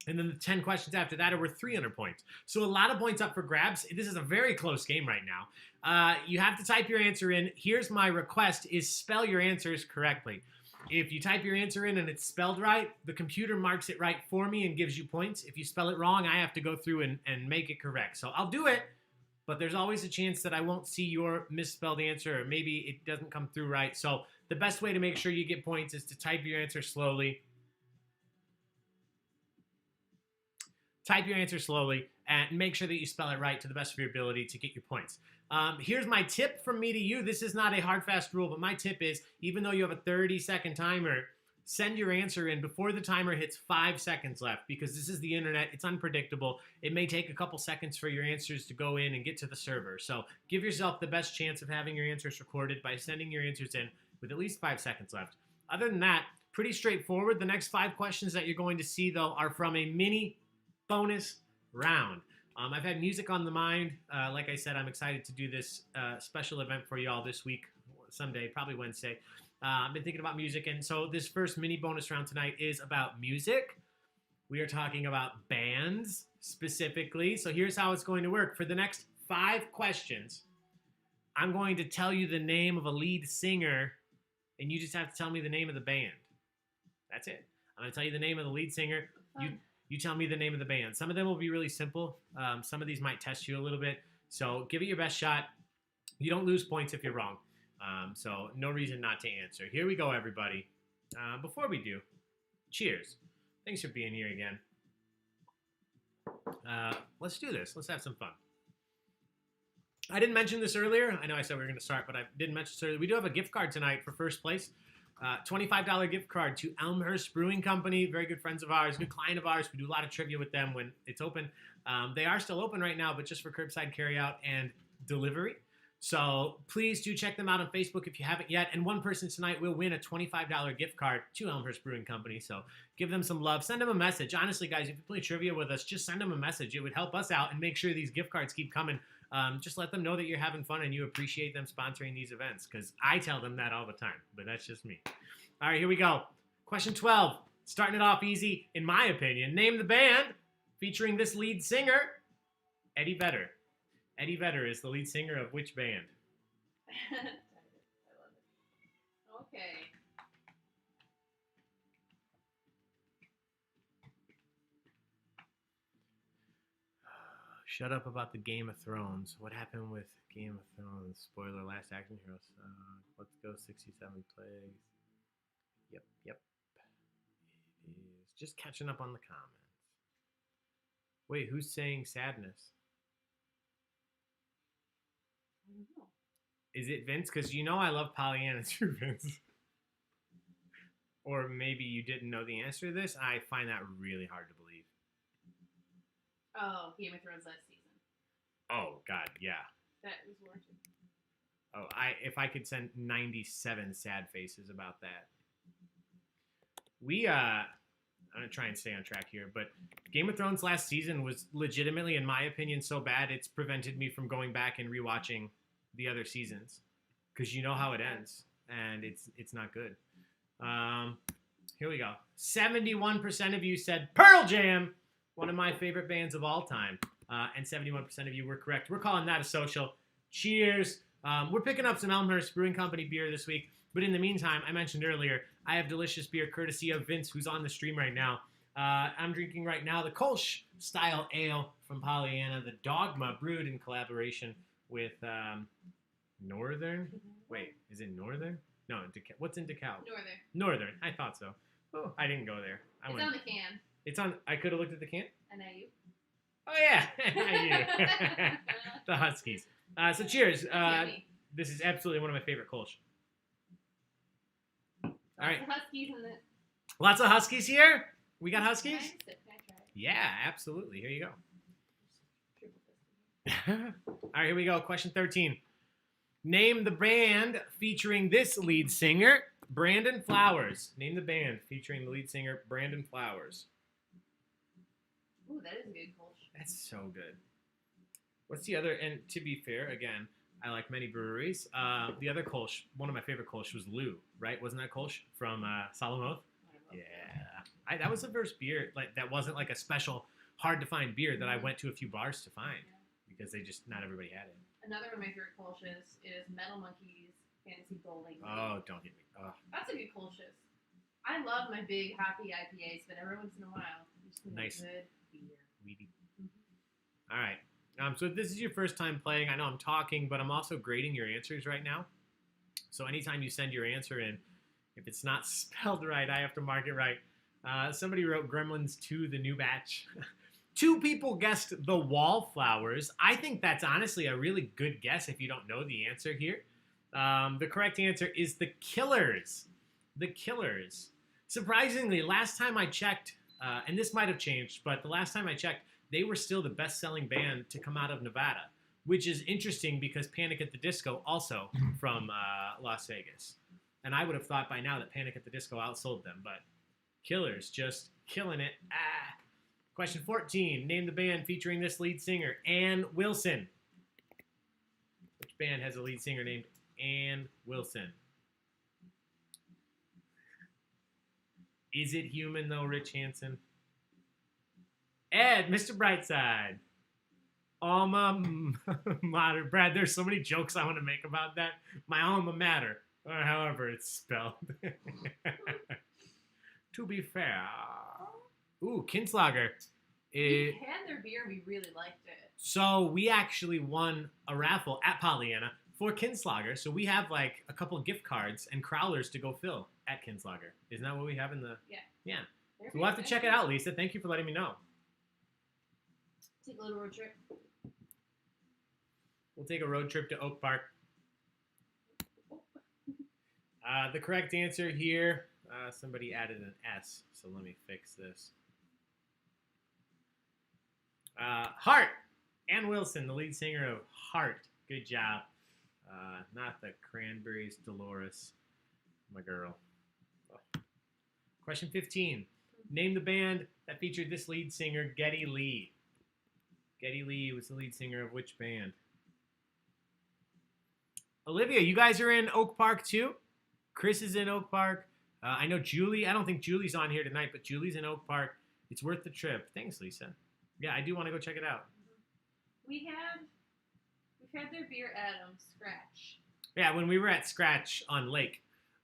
Speaker 1: And then the 10 questions after that are worth 300 points. So a lot of points up for grabs. This is a very close game right now. You have to type your answer in. Here's my request is spell your answers correctly. If you type your answer in and it's spelled right, the computer marks it right for me and gives you points. If you spell it wrong, I have to go through and make it correct. So I'll do it, but there's always a chance that I won't see your misspelled answer or maybe it doesn't come through right. So the best way to make sure you get points is to type your answer slowly. Type your answer slowly and make sure that you spell it right to the best of your ability to get your points. Here's my tip from me to you. This is not a hard, fast rule, but my tip is, even though you have a 30-second timer, send your answer in before the timer hits 5 seconds left, because this is the internet. It's unpredictable. It may take a couple seconds for your answers to go in and get to the server. So give yourself the best chance of having your answers recorded by sending your answers in with at least 5 seconds left. Other than that, pretty straightforward. The next 5 questions that you're going to see, though, are from a mini bonus round. I've had music on the mind. Like I said, I'm excited to do this special event for you all this week, Sunday, probably Wednesday. I've been thinking about music, and so this first mini bonus round tonight is about music. We are talking about bands specifically. So here's how it's going to work. For the next 5 questions, I'm going to tell you the name of a lead singer, and you just have to tell me the name of the band. That's it. I'm going to tell you the name of the lead singer. You tell me the name of the band. Some of them will be really simple. Some of these might test you a little bit. So give it your best shot. You don't lose points if you're wrong. So no reason not to answer. Here we go, everybody. Before we do, cheers. Thanks for being here again. Let's do this. Let's have some fun. I didn't mention this earlier. I know I said we were going to start, but I didn't mention this earlier. We do have a gift card tonight for first place. $25 gift card to Elmhurst Brewing Company. Very good friends of ours, good client of ours. We do a lot of trivia with them when it's open. They are still open right now, but just for curbside carryout and delivery. So please do check them out on Facebook if you haven't yet. And one person tonight will win a $25 gift card to Elmhurst Brewing Company. So give them some love. Send them a message. Honestly, guys, if you play trivia with us, just send them a message. It would help us out and make sure these gift cards keep coming. Just let them know that you're having fun and you appreciate them sponsoring these events, because I tell them that all the time, but that's just me. All right, here we go. Question 12. Starting it off easy, in my opinion. Name the band featuring this lead singer, Eddie Vedder. Eddie Vedder is the lead singer of which band?
Speaker 3: I love it. Okay.
Speaker 1: Shut up about the Game of Thrones. What happened with Game of Thrones? Spoiler, Last Action Heroes. Let's go 67 plays. Yep. It is just catching up on the comments. Wait, who's saying sadness?
Speaker 3: I don't know.
Speaker 1: Is it Vince? Because you know I love Pollyanna too, Vince. Or maybe you didn't know the answer to this. I find that really hard to believe.
Speaker 3: Oh, Game of Thrones last season.
Speaker 1: Oh, God, yeah.
Speaker 3: That was worth it.
Speaker 1: Oh, if I could send 97 sad faces about that. We I'm going to try and stay on track here. But Game of Thrones last season was legitimately, in my opinion, so bad it's prevented me from going back and rewatching the other seasons. Because you know how it ends. And it's not good. Here we go. 71% of you said Pearl Jam, one of my favorite bands of all time. And 71% of you were correct. We're calling that a social. Cheers. We're picking up some Elmhurst Brewing Company beer this week. But in the meantime, I mentioned earlier, I have delicious beer courtesy of Vince, who's on the stream right now. I'm drinking right now the Kolsch style ale from Pollyanna, the Dogma, brewed in collaboration with Northern. Wait, is it Northern? No, what's in DeKalb? Northern. I thought so. Oh, I didn't go there.
Speaker 3: It's on the can.
Speaker 1: It's on. I could have looked at the can.
Speaker 3: And now you.
Speaker 1: Oh yeah, I do. The Huskies. So cheers. This is absolutely one of my favorite Kolsch. All right.
Speaker 3: Huskies in the...
Speaker 1: Lots of Huskies here. We got Huskies?
Speaker 3: Can I try it?
Speaker 1: Yeah, absolutely. Here you go. All right, here we go. Question 13. Name the band featuring this lead singer, Brandon Flowers. Name the band featuring the lead singer, Brandon Flowers.
Speaker 3: Ooh, that is a good Kolsch.
Speaker 1: That's so good. What's the other? And to be fair, again, I like many breweries. The other Kolsch, one of my favorite Kolsch was Lou, right? Wasn't that Kolsch from Solomoth? Yeah. That was the first beer that wasn't like a special, hard to find beer that I went to a few bars to find because not everybody had it.
Speaker 3: Another one of my favorite Kolsch's is Metal Monkeys Fantasy Golden.
Speaker 1: Oh, don't get me. Oh.
Speaker 3: That's a good Kolsch's. I love my big hoppy IPAs, but every once in a while, just
Speaker 1: nice.
Speaker 3: Good beer.
Speaker 1: Weedy. All right. So if this is your first time playing, I know I'm talking, but I'm also grading your answers right now. So anytime you send your answer in, if it's not spelled right, I have to mark it right. Somebody wrote Gremlins 2, the new batch. 2 people guessed the Wallflowers. I think that's honestly a really good guess if you don't know the answer here. The correct answer is The Killers. The Killers. Surprisingly, last time I checked, and this might have changed, but the last time I checked, they were still the best-selling band to come out of Nevada, which is interesting because Panic at the Disco also from Las Vegas. And I would have thought by now that Panic at the Disco outsold them, but Killers just killing it. Question 14. Name the band featuring this lead singer, Ann Wilson. Which band has a lead singer named Ann Wilson? Is it Human, though, Rich Hansen? Ed, Mr. Brightside. Alma mater. Brad, there's so many jokes I want to make about that. My alma mater, or however it's spelled. To be fair. Ooh, Kinslager.
Speaker 3: We had their beer. We really liked it.
Speaker 1: So we actually won a raffle at Pollyanna for Kinslager. So we have like a couple gift cards and crowlers to go fill at Kinslager. Isn't that what we have in the... Yeah. So we'll have to check it out, Lisa. Thank you for letting me know.
Speaker 3: Take a little road trip.
Speaker 1: We'll take a road trip to Oak Park. The correct answer here, somebody added an S, so let me fix this. Heart. Ann Wilson, the lead singer of Heart. Good job. Not the Cranberries, Dolores, my girl. Oh. Question 15. Name the band that featured this lead singer, Geddy Lee. Geddy Lee was the lead singer of which band? Olivia, you guys are in Oak Park too? Chris is in Oak Park. I know Julie. I don't think Julie's on here tonight, but Julie's in Oak Park. It's worth the trip. Thanks, Lisa. Yeah, I do want to go check it out.
Speaker 3: We've had their beer at Scratch.
Speaker 1: Yeah, when we were at Scratch on Lake.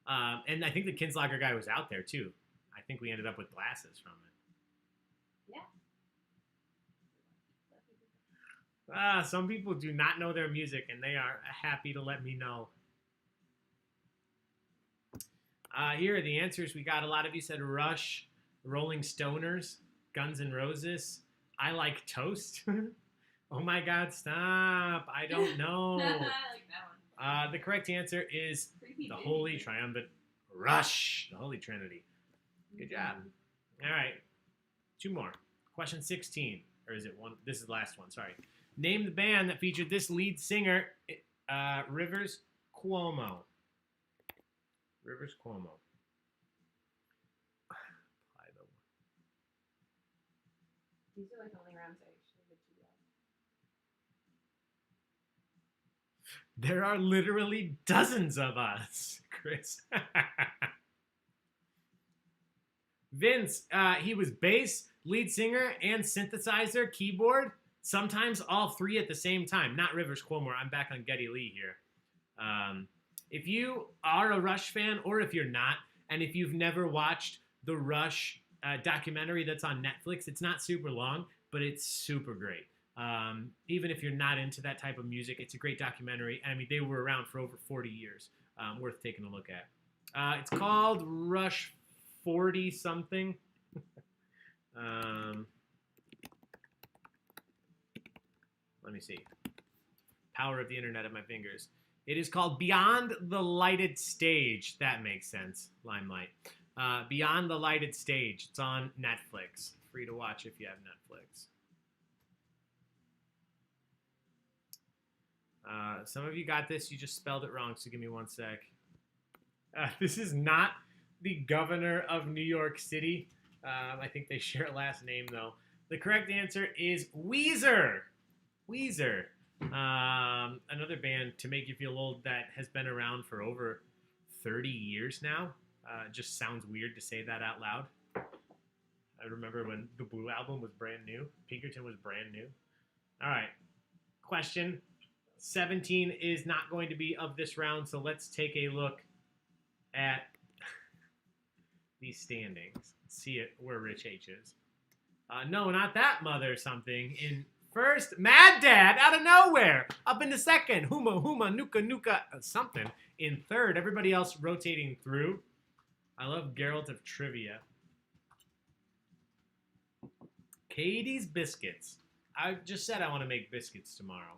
Speaker 1: And I think the Kinslager guy was out there too. I think we ended up with glasses from it.
Speaker 3: Yeah.
Speaker 1: Some people do not know their music, and they are happy to let me know. Here are the answers. We got a lot of you said Rush, Rolling Stoners, Guns N' Roses. I Like Toast. Oh my God, stop. I don't know.
Speaker 3: I like that one.
Speaker 1: The correct answer is
Speaker 3: Creepy
Speaker 1: the
Speaker 3: Baby.
Speaker 1: Holy Triumvirate Rush. The Holy Trinity. Good job. All right. 2 more. Question 16. Or is it one? This is the last one. Sorry. Name the band that featured this lead singer, Rivers Cuomo. Rivers Cuomo.
Speaker 3: These are like the only rounds I actually did too well.
Speaker 1: There are literally dozens of us, Chris. Vince, he was bass, lead singer, and synthesizer, keyboard. Sometimes all three at the same time. Not Rivers Cuomo. I'm back on Geddy Lee here. If you are a Rush fan, or if you're not, and if you've never watched the Rush documentary that's on Netflix, it's not super long, but it's super great. Even if you're not into that type of music, it's a great documentary. I mean, they were around for over 40 years. Worth taking a look at. It's called Rush 40 something. Let me see. Power of the internet at my fingers. It is called Beyond the Lighted Stage. That makes sense. Limelight. Beyond the Lighted Stage. It's on Netflix. Free to watch if you have Netflix. Some of you got this. You just spelled it wrong, so give me one sec. This is not the governor of New York City. I think they share a last name, though. The correct answer is Weezer. Weezer. Another band, to make you feel old, that has been around for over 30 years now. Just sounds weird to say that out loud. I remember when the Blue Album was brand new. Pinkerton was brand new. All right. Question 17 is not going to be of this round, so let's take a look at these standings. See it where Rich H is. No, not that mother something. In first, Mad Dad out of nowhere. Up into second, Huma, Nuka, something. In third, everybody else rotating through. I love Geralt of Trivia. Katie's Biscuits. I just said I want to make biscuits tomorrow.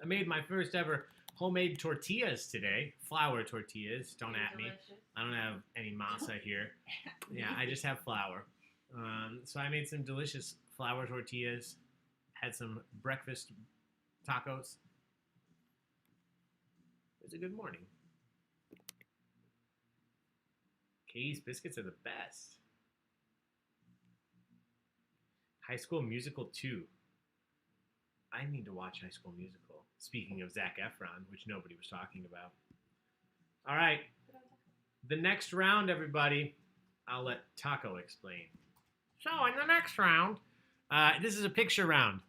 Speaker 1: I made my first ever homemade tortillas today. Flour tortillas. Don't at me. I don't have any masa here. Yeah, I just have flour. So I made some delicious flour tortillas. Had some breakfast tacos. It was a good morning. Katie's Biscuits are the best. High School Musical 2. I need to watch High School Musical. Speaking of Zac Efron, which nobody was talking about. All right. The next round, everybody, I'll let Taco explain. So, in the next round, this is a picture round.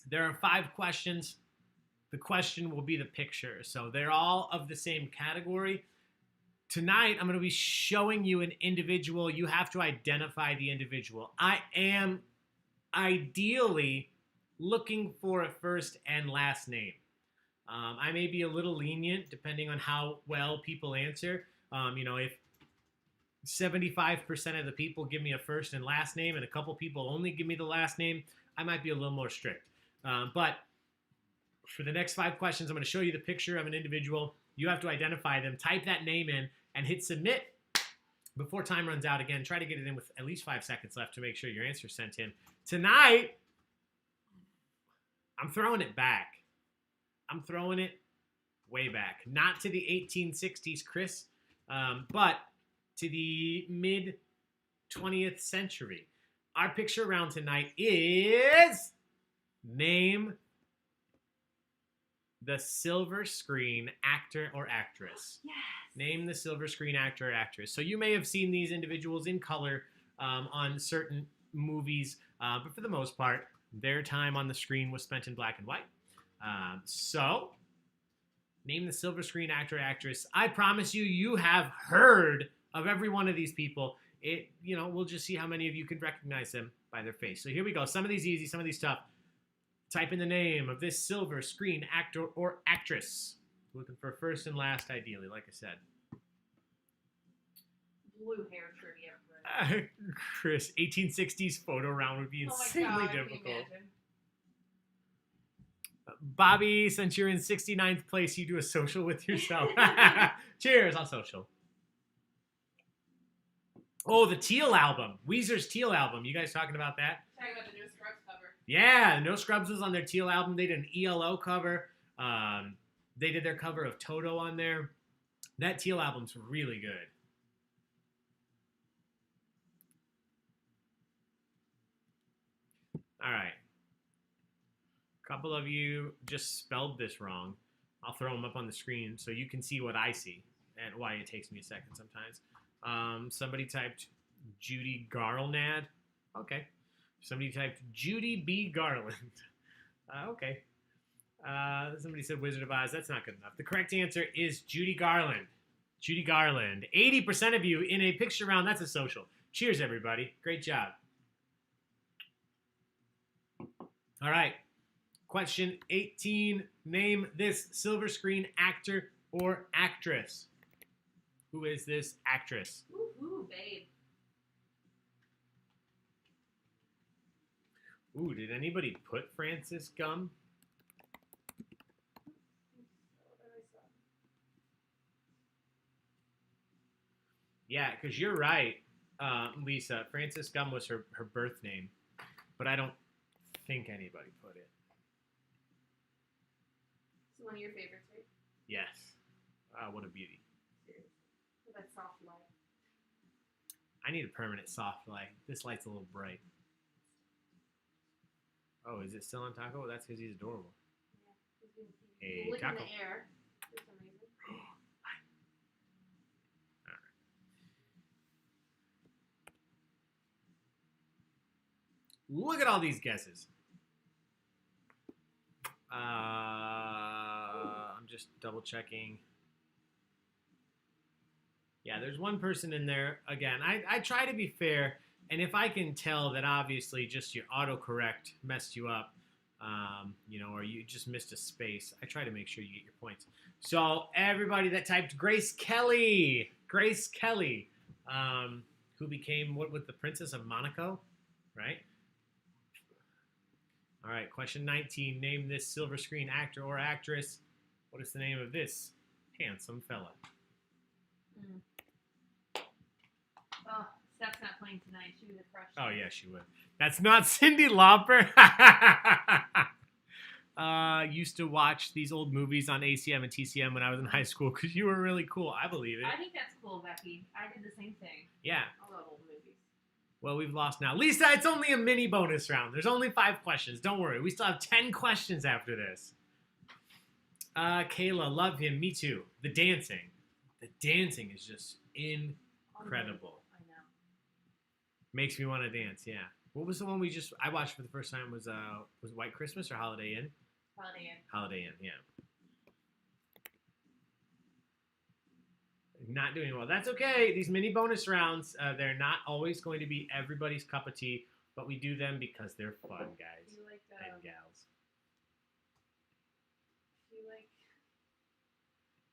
Speaker 1: There are 5 questions. The question will be the picture. So, they're all of the same category. Tonight, I'm going to be showing you an individual. You have to identify the individual. I am ideally looking for a first and last name. I may be a little lenient depending on how well people answer. If 75% of the people give me a first and last name and a couple people only give me the last name, I might be a little more strict. But for the next 5 questions, I'm going to show you the picture of an individual. You have to identify them, type that name in, and hit submit before time runs out. Again, try to get it in with at least 5 seconds left to make sure your answer's sent in. Tonight, I'm throwing it back. I'm throwing it way back. Not to the 1860s, Chris, but to the mid-20th century. Our picture round tonight is name the silver screen actor or actress.
Speaker 3: Yes.
Speaker 1: Name the silver screen actor or actress. So you may have seen these individuals in color on certain movies, but for the most part, their time on the screen was spent in black and white. So, name the silver screen actor or actress. I promise you, you have heard of every one of these people. We'll just see how many of you can recognize them by their face. So here we go. Some of these easy, some of these tough. Type in the name of this silver screen actor or actress. Looking for first and last, ideally, like I said.
Speaker 3: Blue hair trivia.
Speaker 1: Chris, 1860s photo round would be insanely difficult. Bobby, since you're in 69th place, you do a social with yourself. Cheers, I'll social. Oh, the Teal album. Weezer's Teal album. You guys talking about that?
Speaker 3: Talking about the No Scrubs cover.
Speaker 1: Yeah, No Scrubs was on their Teal album. They did an ELO cover. They did their cover of Toto on there. That Teal album's really good. All right. A couple of you just spelled this wrong. I'll throw them up on the screen so you can see what I see and why it takes me a second sometimes. Somebody typed Judy Garland. Okay. Somebody typed Judy B. Garland. Okay. Somebody said Wizard of Oz. That's not good enough. The correct answer is Judy Garland. Judy Garland. 80% of you in a picture round. That's a social. Cheers, everybody. Great job. All right. Question 18. Name this silver screen actor or actress. Who is this actress?
Speaker 3: Ooh, Babe.
Speaker 1: Ooh, did anybody put Frances Gum? Yeah, because you're right, Lisa. Frances Gum was her birth name, but I don't think anybody put it.
Speaker 3: It's one of your favorites, right?
Speaker 1: Yes. What a beauty.
Speaker 3: Seriously. With that soft light.
Speaker 1: I need a permanent soft light. This light's a little bright. Oh, is it still on Taco? That's because he's adorable.
Speaker 3: Yeah. He's
Speaker 1: Hey,
Speaker 3: licking
Speaker 1: Taco.
Speaker 3: the air for some reason.
Speaker 1: Look at all these guesses. I'm just double checking. Yeah, there's one person in there. Again, I try to be fair, and if I can tell that obviously just your autocorrect messed you up, or you just missed a space, I try to make sure you get your points. So everybody that typed Grace Kelly, who became what with the Princess of Monaco, right? All right, question 19. Name this silver screen actor or actress. What is the name of this handsome fella?
Speaker 3: Oh, Steph's not playing tonight. She was a crush.
Speaker 1: Oh, yeah, she would. That's not Cyndi Lauper. Used to watch these old movies on ACM and TCM when I was in high school because you were really cool. I believe it.
Speaker 3: I think that's cool, Becky. I did the same thing.
Speaker 1: Yeah.
Speaker 3: I love old movies.
Speaker 1: Well, we've lost now. Lisa, it's only a mini bonus round. There's only 5 questions. Don't worry. We still have 10 questions after this. Kayla, love him. Me too. The dancing. The dancing is just incredible.
Speaker 3: I know.
Speaker 1: Makes me want to dance, yeah. What was the one I watched for the first time was White Christmas or Holiday Inn?
Speaker 3: Holiday Inn.
Speaker 1: Holiday Inn, yeah. Not doing well. That's okay. These mini bonus rounds, they're not always going to be everybody's cup of tea, but we do them because they're fun, guys
Speaker 3: You like
Speaker 1: and gals.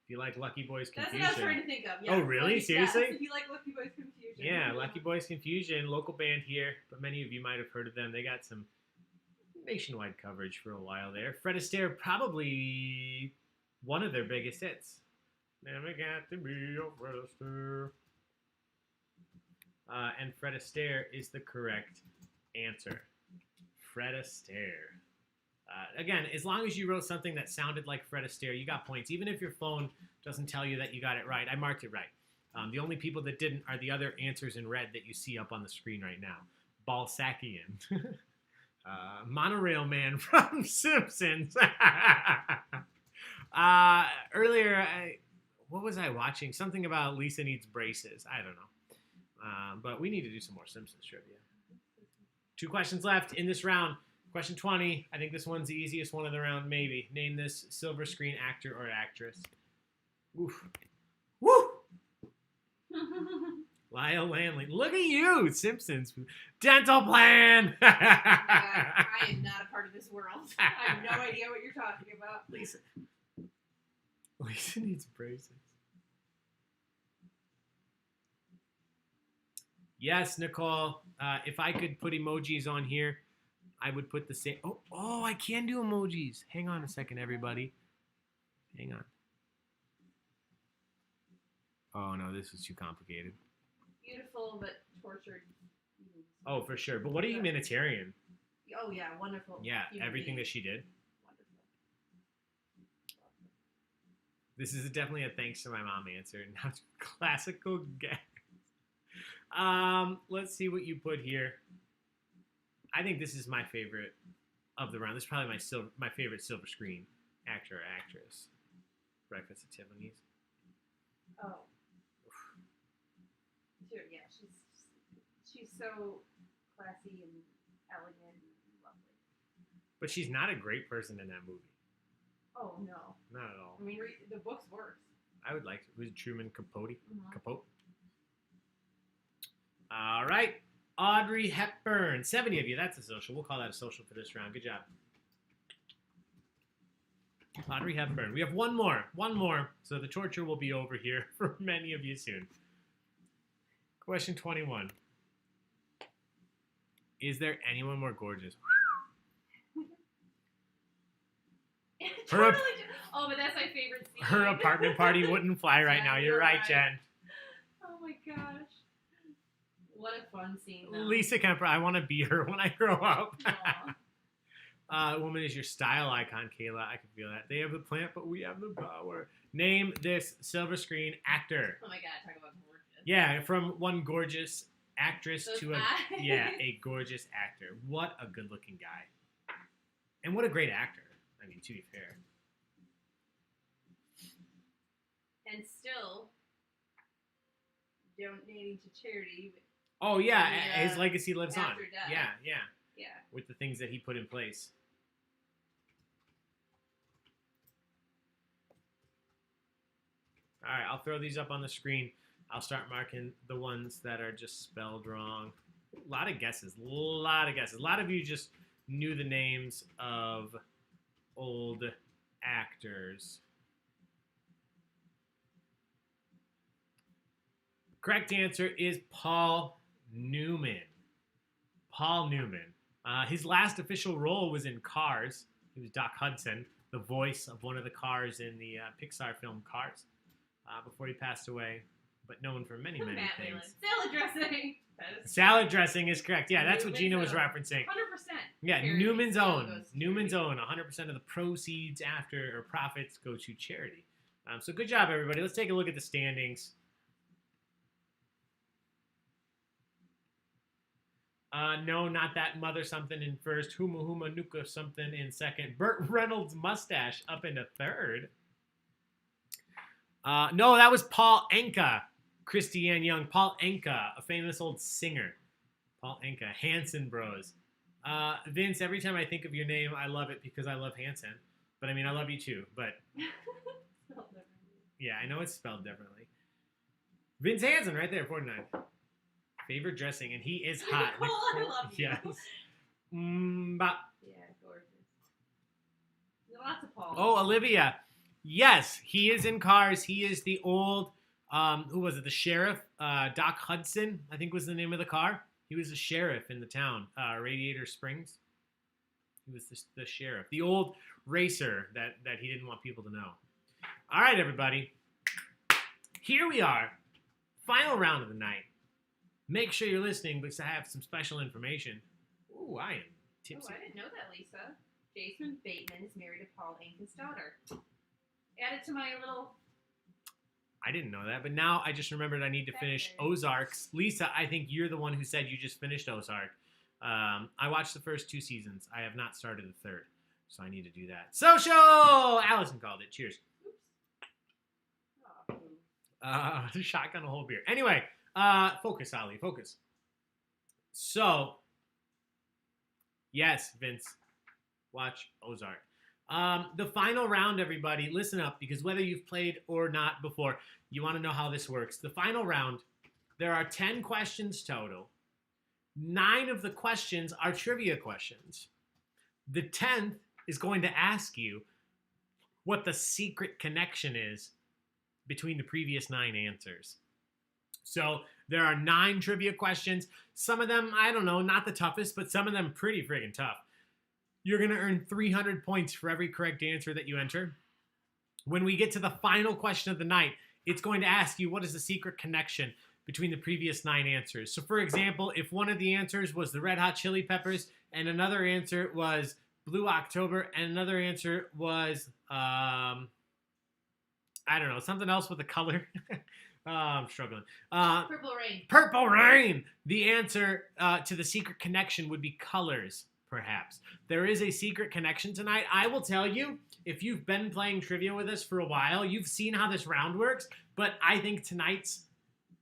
Speaker 1: If you like Lucky Boys Confusion.
Speaker 3: That's what I was trying to think of. Yeah.
Speaker 1: Oh, really? Seriously?
Speaker 3: Yes, if you like Lucky Boys Confusion.
Speaker 1: Yeah, Lucky Boys Confusion, local band here, but many of you might have heard of them. They got some nationwide coverage for a while there. Fred Astaire, probably one of their biggest hits. Never got to be your Fred Astaire. And Fred Astaire is the correct answer. Fred Astaire. Again, as long as you wrote something that sounded like Fred Astaire, you got points. Even if your phone doesn't tell you that you got it right, I marked it right. The only people that didn't are the other answers in red that you see up on the screen right now. Balsakian. Monorail Man from Simpsons. Earlier, what was I watching? Something about Lisa needs braces. I don't know. But we need to do some more Simpsons trivia. 2 questions left in this round. Question 20. I think this one's the easiest one of the round, maybe. Name this silver screen actor or actress. Oof. Woo! Lyle Lanley. Look at you, Simpsons. Dental plan.
Speaker 3: I am not a part of this world. I have no idea what you're talking about.
Speaker 1: Lisa needs braces. Yes, Nicole. If I could put emojis on here, I would put the same. Oh, I can do emojis. Hang on a second, everybody. Hang on. Oh, no, this is too complicated.
Speaker 3: Beautiful, but tortured.
Speaker 1: Oh, for sure. But what a humanitarian.
Speaker 3: Oh, yeah, wonderful.
Speaker 1: Yeah, everything that she did.
Speaker 3: Wonderful.
Speaker 1: This is definitely a thanks to my mom answer. Now, classical gag. Let's see what you put here. I think this is my favorite of the round. This is probably my favorite silver screen actor or actress. Breakfast at Tiffany's.
Speaker 3: Oh. Sure, yeah, she's so classy and elegant and lovely.
Speaker 1: But she's not a great person in that movie.
Speaker 3: Oh, no.
Speaker 1: Not at all.
Speaker 3: I mean, the book's worse.
Speaker 1: I would like to. Who's Truman Capote?
Speaker 3: Mhm.
Speaker 1: Capote? All right. Audrey Hepburn. 70 of you. That's a social. We'll call that a social for this round. Good job. Audrey Hepburn. We have one more. One more. So the torture will be over here for many of you soon. Question 21. Is there anyone more gorgeous?
Speaker 3: Totally oh, but that's my favorite scene.
Speaker 1: Her apartment party wouldn't fly right now. You're right, Jen.
Speaker 3: Oh my gosh. What a fun scene, though.
Speaker 1: Lisa Kemper. I want to be her when I grow up.
Speaker 3: Aw.
Speaker 1: Woman is your style icon, Kayla. I can feel that. They have the plant, but we have the power. Name this silver screen actor.
Speaker 3: Oh my god, talk about gorgeous.
Speaker 1: Yeah, from one gorgeous actress
Speaker 3: Those
Speaker 1: to a
Speaker 3: eyes.
Speaker 1: a gorgeous actor. What a good-looking guy, and what a great actor. I mean, to be fair.
Speaker 3: And still donating to charity.
Speaker 1: Oh yeah,
Speaker 3: Yeah.
Speaker 1: his legacy lives on.
Speaker 3: After death.
Speaker 1: Yeah,
Speaker 3: Yeah.
Speaker 1: with the things that he put in place. All right, I'll throw these up on the screen. I'll start marking the ones that are just spelled wrong. A lot of guesses. A lot of you just knew the names of old actors. Correct answer is Paul Newman. Paul Newman. His last official role was in Cars. He was Doc Hudson, the voice of one of the cars in the Pixar film Cars, before he passed away, but known for many
Speaker 3: Matt
Speaker 1: things.
Speaker 3: Whalen. Salad dressing. That is
Speaker 1: Salad dressing is correct. Yeah, that's what
Speaker 3: Newman's
Speaker 1: Gina was
Speaker 3: own.
Speaker 1: referencing.
Speaker 3: 100%.
Speaker 1: Yeah,
Speaker 3: Charity
Speaker 1: Newman's
Speaker 3: still
Speaker 1: own.
Speaker 3: goes to
Speaker 1: Newman's
Speaker 3: charity.
Speaker 1: own. 100% of the proceeds after or profits go to charity. So good job, everybody. Let's take a look at the standings. No, not that. Mother something in first. Huma Huma Nuka something in second. Burt Reynolds' mustache up into third. No, that was Paul Anka. Christiane Young. Paul Anka, a famous old singer. Paul Anka. Hanson Bros. Vince, every time I think of your name, I love it because I love Hanson. But I mean, I love you too. But
Speaker 3: Spelled differently.
Speaker 1: yeah, I know it's spelled differently. Vince Hansen right there, 49. Favorite dressing, and he is hot.
Speaker 3: Nicole, I love you.
Speaker 1: Yes.
Speaker 3: Yeah, gorgeous. Lots of Pauls.
Speaker 1: Oh, Olivia. Yes, he is in Cars. He is the old, who was it? The sheriff, Doc Hudson, I think was the name of the car. He was the sheriff in the town, Radiator Springs. He was the sheriff, the old racer that he didn't want people to know. All right, everybody. Here we are. Final round of the night. Make sure you're listening because I have some special information. Ooh, I am tipsy.
Speaker 3: Oh, I didn't know that, Lisa. Jason Bateman is married to Paul Anka's daughter. Add it to my little...
Speaker 1: I didn't know that, but now I just remembered I need to finish Ozarks. Lisa, I think you're the one who said you just finished Ozark. I watched the first 2 seasons. I have not started the third, so I need to do that. Social! Allison called it. Cheers.
Speaker 3: Oops. Oh,
Speaker 1: Shotgun a whole beer. Anyway, focus, Ali, focus. So, yes, Vince, watch Ozark. The final round, everybody, listen up, because whether you've played or not before, you want to know how this works. The final round, there are 10 questions total. 9 of the questions are trivia questions. The 10th is going to ask you what the secret connection is between the previous 9 answers. So there are 9 trivia questions. Some of them, I don't know, not the toughest, but some of them pretty friggin' tough. You're going to earn 300 points for every correct answer that you enter. When we get to the final question of the night, it's going to ask you what is the secret connection between the previous 9 answers. So for example, if one of the answers was the Red Hot Chili Peppers and another answer was Blue October and another answer was, I don't know, something else with a color. I'm struggling.
Speaker 3: Purple Rain.
Speaker 1: Purple Rain. The answer to the secret connection would be colors, perhaps. There is a secret connection tonight. I will tell you, if you've been playing trivia with us for a while, you've seen how this round works, but I think tonight's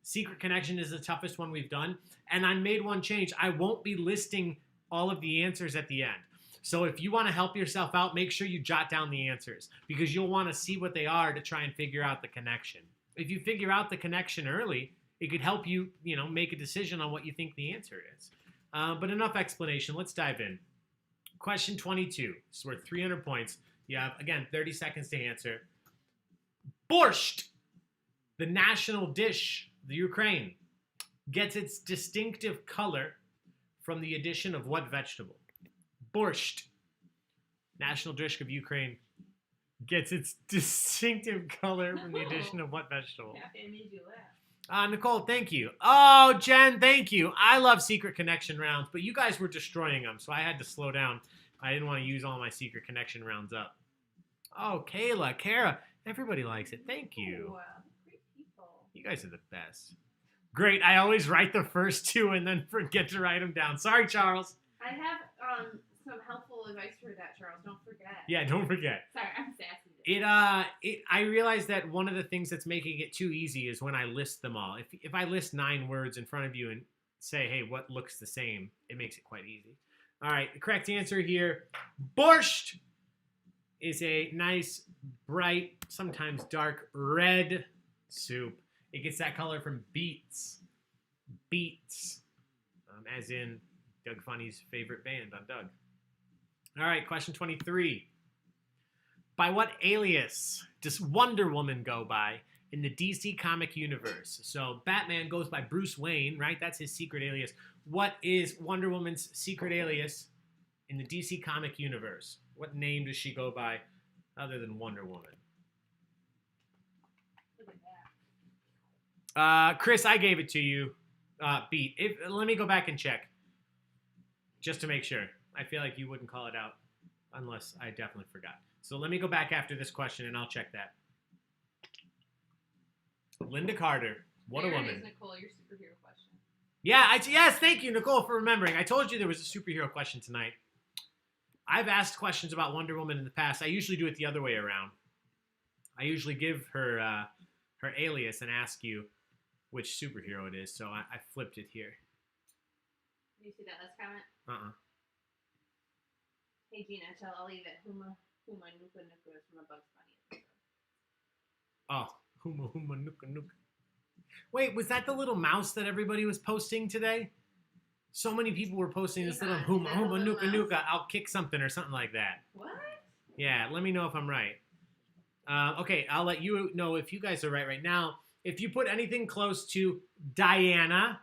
Speaker 1: secret connection is the toughest one we've done, and I made one change. I won't be listing all of the answers at the end. So if you want to help yourself out, make sure you jot down the answers, because you'll want to see what they are to try and figure out the connection. If you figure out the connection early, it could help you, make a decision on what you think the answer is. But enough explanation. Let's dive in. Question 22. It's worth 300 points. You have, again, 30 seconds to answer. Borscht, the national dish of the Ukraine, gets its distinctive color from the addition of what vegetable? Borscht, national dish of Ukraine, gets its distinctive color from the addition of what vegetable?
Speaker 3: Yeah, it made you laugh.
Speaker 1: Nicole, thank you. Oh, Jen, thank you. I love secret connection rounds, but you guys were destroying them, so I had to slow down. I didn't want to use all my secret connection rounds up. Oh, Kayla, Kara, everybody likes it. Thank you.
Speaker 3: Wow, great people.
Speaker 1: You guys are the best. Great. I always write the first two and then forget to write them down. Sorry, Charles.
Speaker 3: I have some helpful advice for that, Charles. Don't forget.
Speaker 1: Yeah, don't forget.
Speaker 3: Sorry, I'm sassy.
Speaker 1: I realize that one of the things that's making it too easy is when I list them all. If I list 9 words in front of you and say, hey, what looks the same, it makes it quite easy. All right, the correct answer here, borscht is a nice, bright, sometimes dark red soup. It gets that color from beets. Beets, as in Doug Funny's favorite band on Doug. All right, question 23. By what alias does Wonder Woman go by in the DC comic universe? So Batman goes by Bruce Wayne, right? That's his secret alias. What is Wonder Woman's secret alias in the DC comic universe? What name does she go by other than Wonder Woman?
Speaker 3: Look at that.
Speaker 1: Chris, I gave it to you. Beat. Let me go back and check, just to make sure. I feel like you wouldn't call it out unless I definitely forgot. So let me go back after this question and I'll check that. Linda Carter. What a
Speaker 3: There it
Speaker 1: woman.
Speaker 3: is, Nicole, your superhero question.
Speaker 1: Yeah, yes, thank you, Nicole, for remembering. I told you there was a superhero question tonight. I've asked questions about Wonder Woman in the past. I usually do it the other way around. I usually give her her alias and ask you which superhero it is. So I flipped it here.
Speaker 3: Did you see that last comment? Hey, Gina, tell Ollie that Huma Nuka Nuka is from a Bugs Bunny episode.
Speaker 1: Oh, Huma Huma Nuka Nuka. Wait, was that the little mouse that everybody was posting today? So many people were posting this little
Speaker 3: Yeah,
Speaker 1: Huma
Speaker 3: is that a
Speaker 1: Huma
Speaker 3: little
Speaker 1: Nuka
Speaker 3: mouse?
Speaker 1: Nuka. I'll kick something or something like that.
Speaker 3: What?
Speaker 1: Yeah, let me know if I'm right. Okay, I'll let you know if you guys are right now. If you put anything close to Diana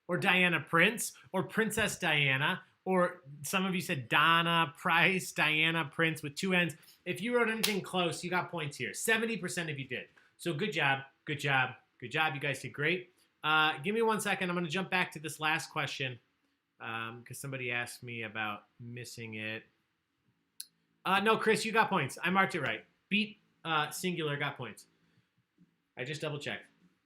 Speaker 1: or Diana Prince or Princess Diana, or some of you said Donna Price, Diana Prince with 2 N's. If you wrote anything close, you got points here. 70% of you did. So good job, good job, good job. You guys did great. Give me 1 second. I'm going to jump back to this last question because somebody asked me about missing it. No, Chris, you got points. I marked it right. Beat singular got points. I just double checked.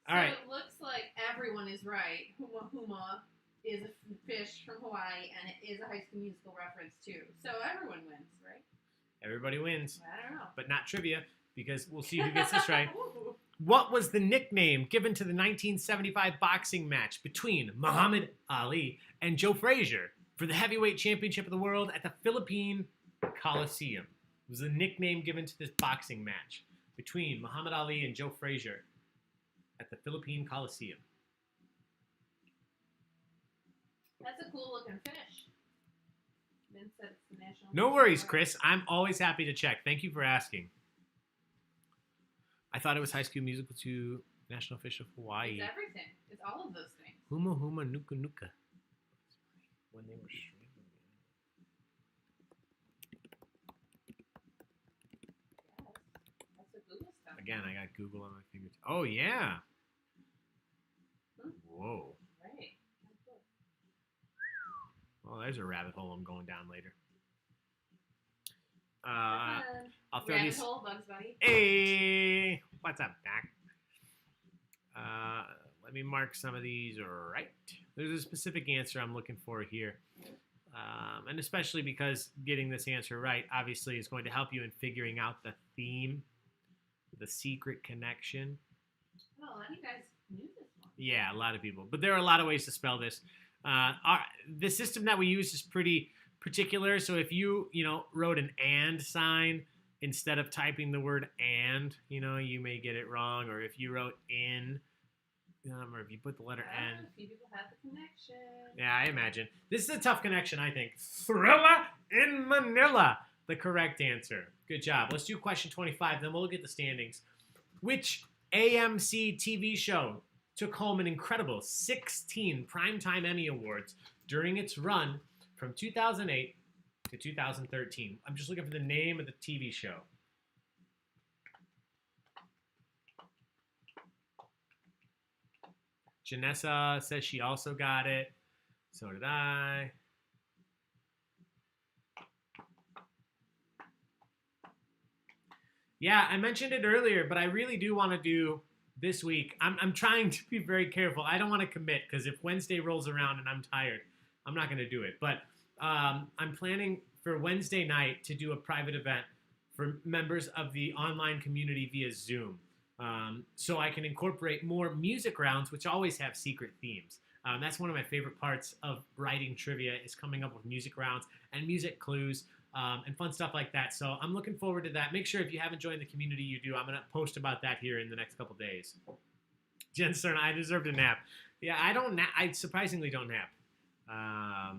Speaker 1: All right.
Speaker 3: So it looks like everyone is right. Huma Huma is a fish from Hawaii, and it is a High School Musical reference, too. So everyone wins, right?
Speaker 1: Everybody wins,
Speaker 3: I don't know.
Speaker 1: but not trivia because we'll see who gets this right.
Speaker 3: Ooh.
Speaker 1: What was the nickname given to the 1975 boxing match between Muhammad Ali and Joe Frazier for the heavyweight championship of the world at the Philippine Coliseum? It was the nickname given to this boxing match between Muhammad Ali and Joe Frazier at the Philippine Coliseum.
Speaker 3: That's a cool-looking fish. Ben said it's the national.
Speaker 1: No
Speaker 3: fish
Speaker 1: worries,
Speaker 3: of
Speaker 1: Chris. I'm always happy to check. Thank you for asking. I thought it was High School Musical to National Fish of Hawaii.
Speaker 3: It's everything. It's all of those things.
Speaker 1: Huma Huma Nuka Nuka. When they were shrinking.
Speaker 3: Yes. That's what Google stuff.
Speaker 1: Again, I got Google on my fingertips. Oh, yeah. Whoa.
Speaker 3: Right.
Speaker 1: Well, there's a rabbit hole I'm going down later. I'll throw
Speaker 3: Rabbit
Speaker 1: these.
Speaker 3: hole, Bugs Bunny.
Speaker 1: Hey, what's up, Doc? Let me mark some of these right. There's a specific answer I'm looking for here. And especially because getting this answer right, obviously, is going to help you in figuring out the theme, the secret connection.
Speaker 3: Oh, a lot of you guys knew this one.
Speaker 1: Yeah, a lot of people. But there are a lot of ways to spell this. The system that we use is pretty particular. So if you wrote an and sign instead of typing the word and, you may get it wrong. Or if you wrote in, or if you put the letter N.
Speaker 3: A few people have the connection.
Speaker 1: Yeah, I imagine. This is a tough connection, I think. Thriller in Manila, the correct answer. Good job. Let's do question 25, then we'll look at the standings. Which AMC TV show took home an incredible 16 Primetime Emmy Awards during its run from 2008 to 2013? I'm just looking for the name of the TV show. Janessa says she also got it. So did I. Yeah, I mentioned it earlier, but I really do want to do this week. I'm trying to be very careful. I don't want to commit because if Wednesday rolls around and I'm tired, I'm not going to do it. But I'm planning for Wednesday night to do a private event for members of the online community via Zoom. So I can incorporate more music rounds, which always have secret themes. That's one of my favorite parts of writing trivia is coming up with music rounds and music clues and fun stuff like that. So I'm looking forward to that. Make sure if you haven't joined the community, you do. I'm going to post about that here in the next couple days. Jen Stern, I deserved a nap. Yeah, I surprisingly don't nap.
Speaker 3: I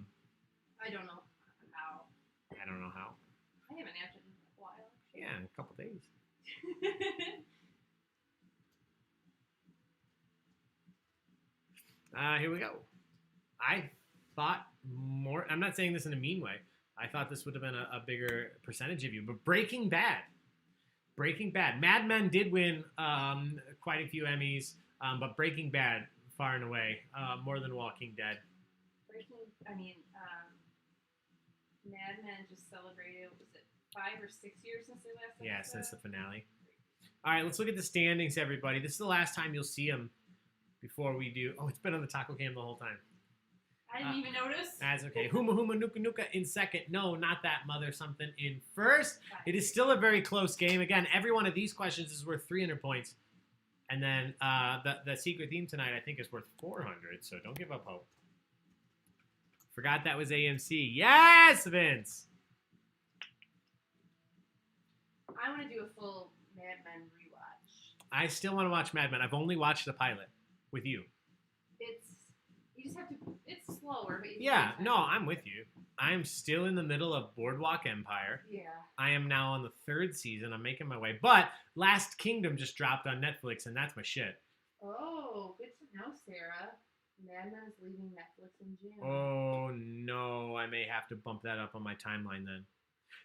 Speaker 3: don't know how.
Speaker 1: I don't know how.
Speaker 3: I haven't napped in a while.
Speaker 1: Yeah, in a couple days. Here we go. I thought more. I'm not saying this in a mean way. I thought this would have been a bigger percentage of you. But Breaking Bad. Mad Men did win quite a few Emmys, but Breaking Bad, far and away, more than Walking Dead.
Speaker 3: Mad Men just celebrated, was it 5 or 6 years since they last episode?
Speaker 1: Yeah, since the finale. All right, let's look at the standings, everybody. This is the last time you'll see them before we do. Oh, it's been on the taco cam the whole time.
Speaker 3: I didn't even notice.
Speaker 1: That's okay. Huma Huma Nuka Nuka in second. No, not that mother something in first. It is still a very close game. Again, every one of these questions is worth 300 points. And then the secret theme tonight, I think, is worth 400. So don't give up hope. Forgot that was AMC. Yes, Vince.
Speaker 3: I want to do a full Mad Men rewatch.
Speaker 1: I still want to watch Mad Men. I've only watched the pilot with you.
Speaker 3: You just have to. It's slower, but
Speaker 1: no, I'm with you. I'm still in the middle of Boardwalk Empire.
Speaker 3: Yeah.
Speaker 1: I am now on the 3rd season. I'm making my way. But Last Kingdom just dropped on Netflix, and that's my shit.
Speaker 3: Oh, good to know, Sarah. Mad Men's leaving Netflix in June.
Speaker 1: Oh, no. I may have to bump that up on my timeline then.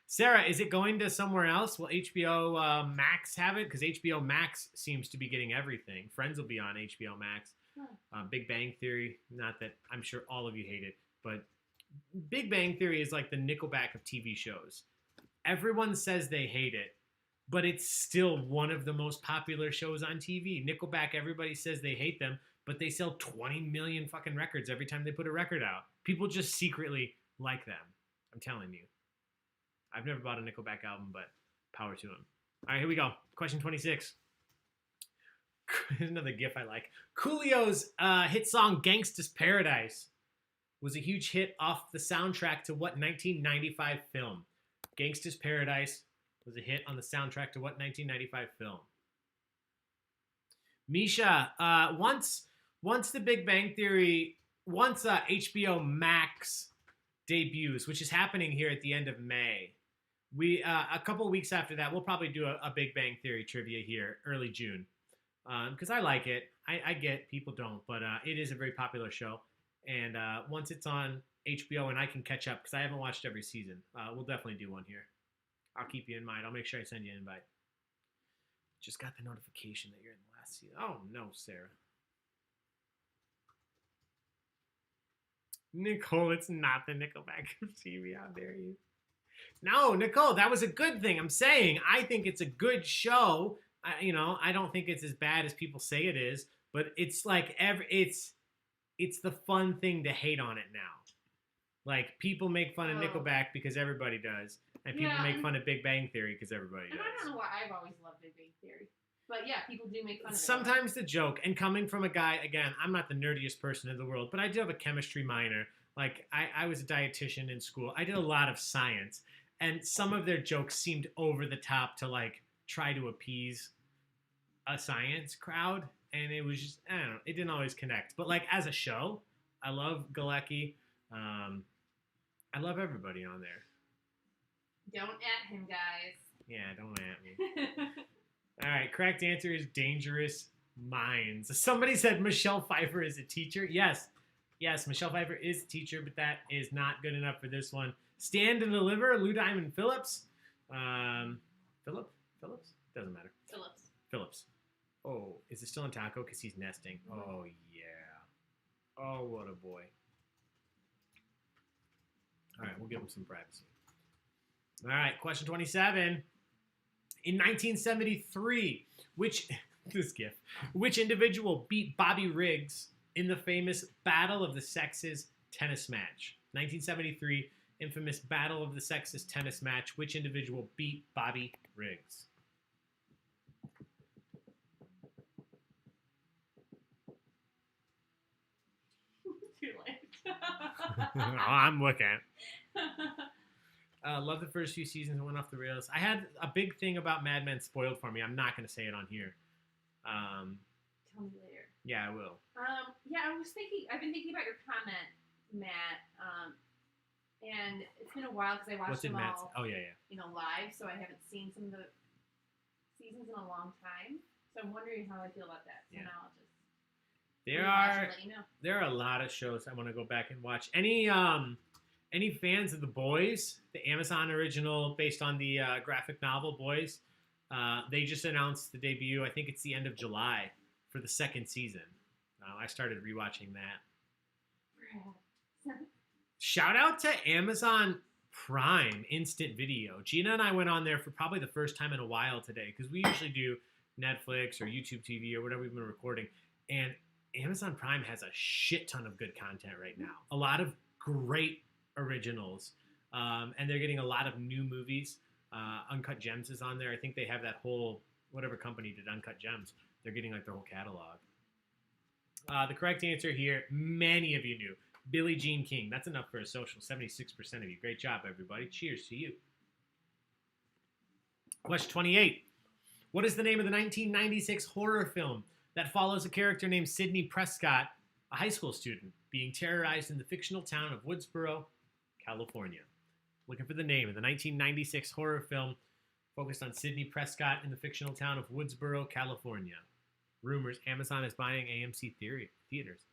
Speaker 1: Sarah, is it going to somewhere else? Will HBO Max have it? Because HBO Max seems to be getting everything. Friends will be on HBO Max. Big Bang Theory, not that I'm sure all of you hate it, but Big Bang Theory is like the Nickelback of TV shows. Everyone says they hate it, but it's still one of the most popular shows on TV. Nickelback, everybody says they hate them, but they sell 20 million fucking records every time they put a record out. People just secretly like them. I'm telling you. I've never bought a Nickelback album, but power to them. All right, here we go. Question 26. Here's another gif I like. Coolio's hit song Gangsta's Paradise was a huge hit off the soundtrack to what 1995 film? Gangsta's Paradise was a hit on the soundtrack to what 1995 film? Misha, once the Big Bang Theory, once HBO Max debuts, which is happening here at the end of May, we a couple weeks after that, we'll probably do a Big Bang Theory trivia here, early June. Because I like it. I get people don't, but it is a very popular show. And once it's on HBO and I can catch up, because I haven't watched every season, we'll definitely do one here. I'll keep you in mind. I'll make sure I send you an invite. Just got the notification that you're in the last season. Oh, no, Sarah. Nicole, it's not the Nickelback of TV. How dare you? No, Nicole, that was a good thing. I'm saying I think it's a good show. I don't think it's as bad as people say it is, but But it's like it's the fun thing to hate on it now. Like people make fun of Nickelback because everybody does, and people make fun of Big Bang Theory because everybody does.
Speaker 3: I don't know why I've always loved Big Bang Theory, but yeah, people do make fun of it.
Speaker 1: Sometimes the joke, and coming from a guy, again, I'm not the nerdiest person in the world, but I do have a chemistry minor. Like I was a dietitian in school. I did a lot of science, and some of their jokes seemed over the top to like try to appease a science crowd. And it was just, I don't know, it didn't always connect. But like as a show, I love Galecki. I love everybody on there.
Speaker 3: Don't at him, guys.
Speaker 1: Yeah, don't at me. All right, correct answer is Dangerous Minds. Somebody said Michelle Pfeiffer is a teacher. Yes, Michelle Pfeiffer is a teacher, but that is not good enough for this one. Stand and Deliver, Lou Diamond Phillips. Phillips? Doesn't matter. Phillips. Oh, is it still in Taco? Because he's nesting. Oh, yeah. Oh, what a boy. All right, we'll give him some privacy. All right, question 27. In 1973, which individual beat Bobby Riggs in the famous Battle of the Sexes tennis match? 1973, infamous Battle of the Sexes tennis match. Which individual beat Bobby Riggs?
Speaker 3: Too late.
Speaker 1: I'm looking. Love the first few seasons. It went off the rails. I had a big thing about Mad Men spoiled for me. I'm not going to say it on here.
Speaker 3: Tell me later.
Speaker 1: Yeah, I will.
Speaker 3: Yeah, I've been thinking about your comment, Matt. And it's been a while because I watched them all.
Speaker 1: Oh, yeah.
Speaker 3: Live, so I haven't seen some of the seasons in a long time. So I'm wondering how I feel about that. So now I'll just
Speaker 1: there are a lot of shows I want to go back and watch. Any fans of The Boys, the Amazon original based on the graphic novel Boys? They just announced the debut. I think it's the end of July for the second season. I started rewatching that. Shout out to Amazon Prime Instant Video. Gina and I went on there for probably the first time in a while today because we usually do Netflix or YouTube TV or whatever we've been recording. And Amazon Prime has a shit ton of good content right now. A lot of great originals. And they're getting a lot of new movies. Uncut Gems is on there. I think they have that whole, whatever company did Uncut Gems. They're getting like their whole catalog. The correct answer here, many of you knew. Billie Jean King. That's enough for a social. 76% of you. Great job, everybody. Cheers to you. Question 28. What is the name of the 1996 horror film that follows a character named Sidney Prescott, a high school student, being terrorized in the fictional town of Woodsboro, California? Looking for the name of the 1996 horror film focused on Sidney Prescott in the fictional town of Woodsboro, California. Rumors Amazon is buying AMC theaters.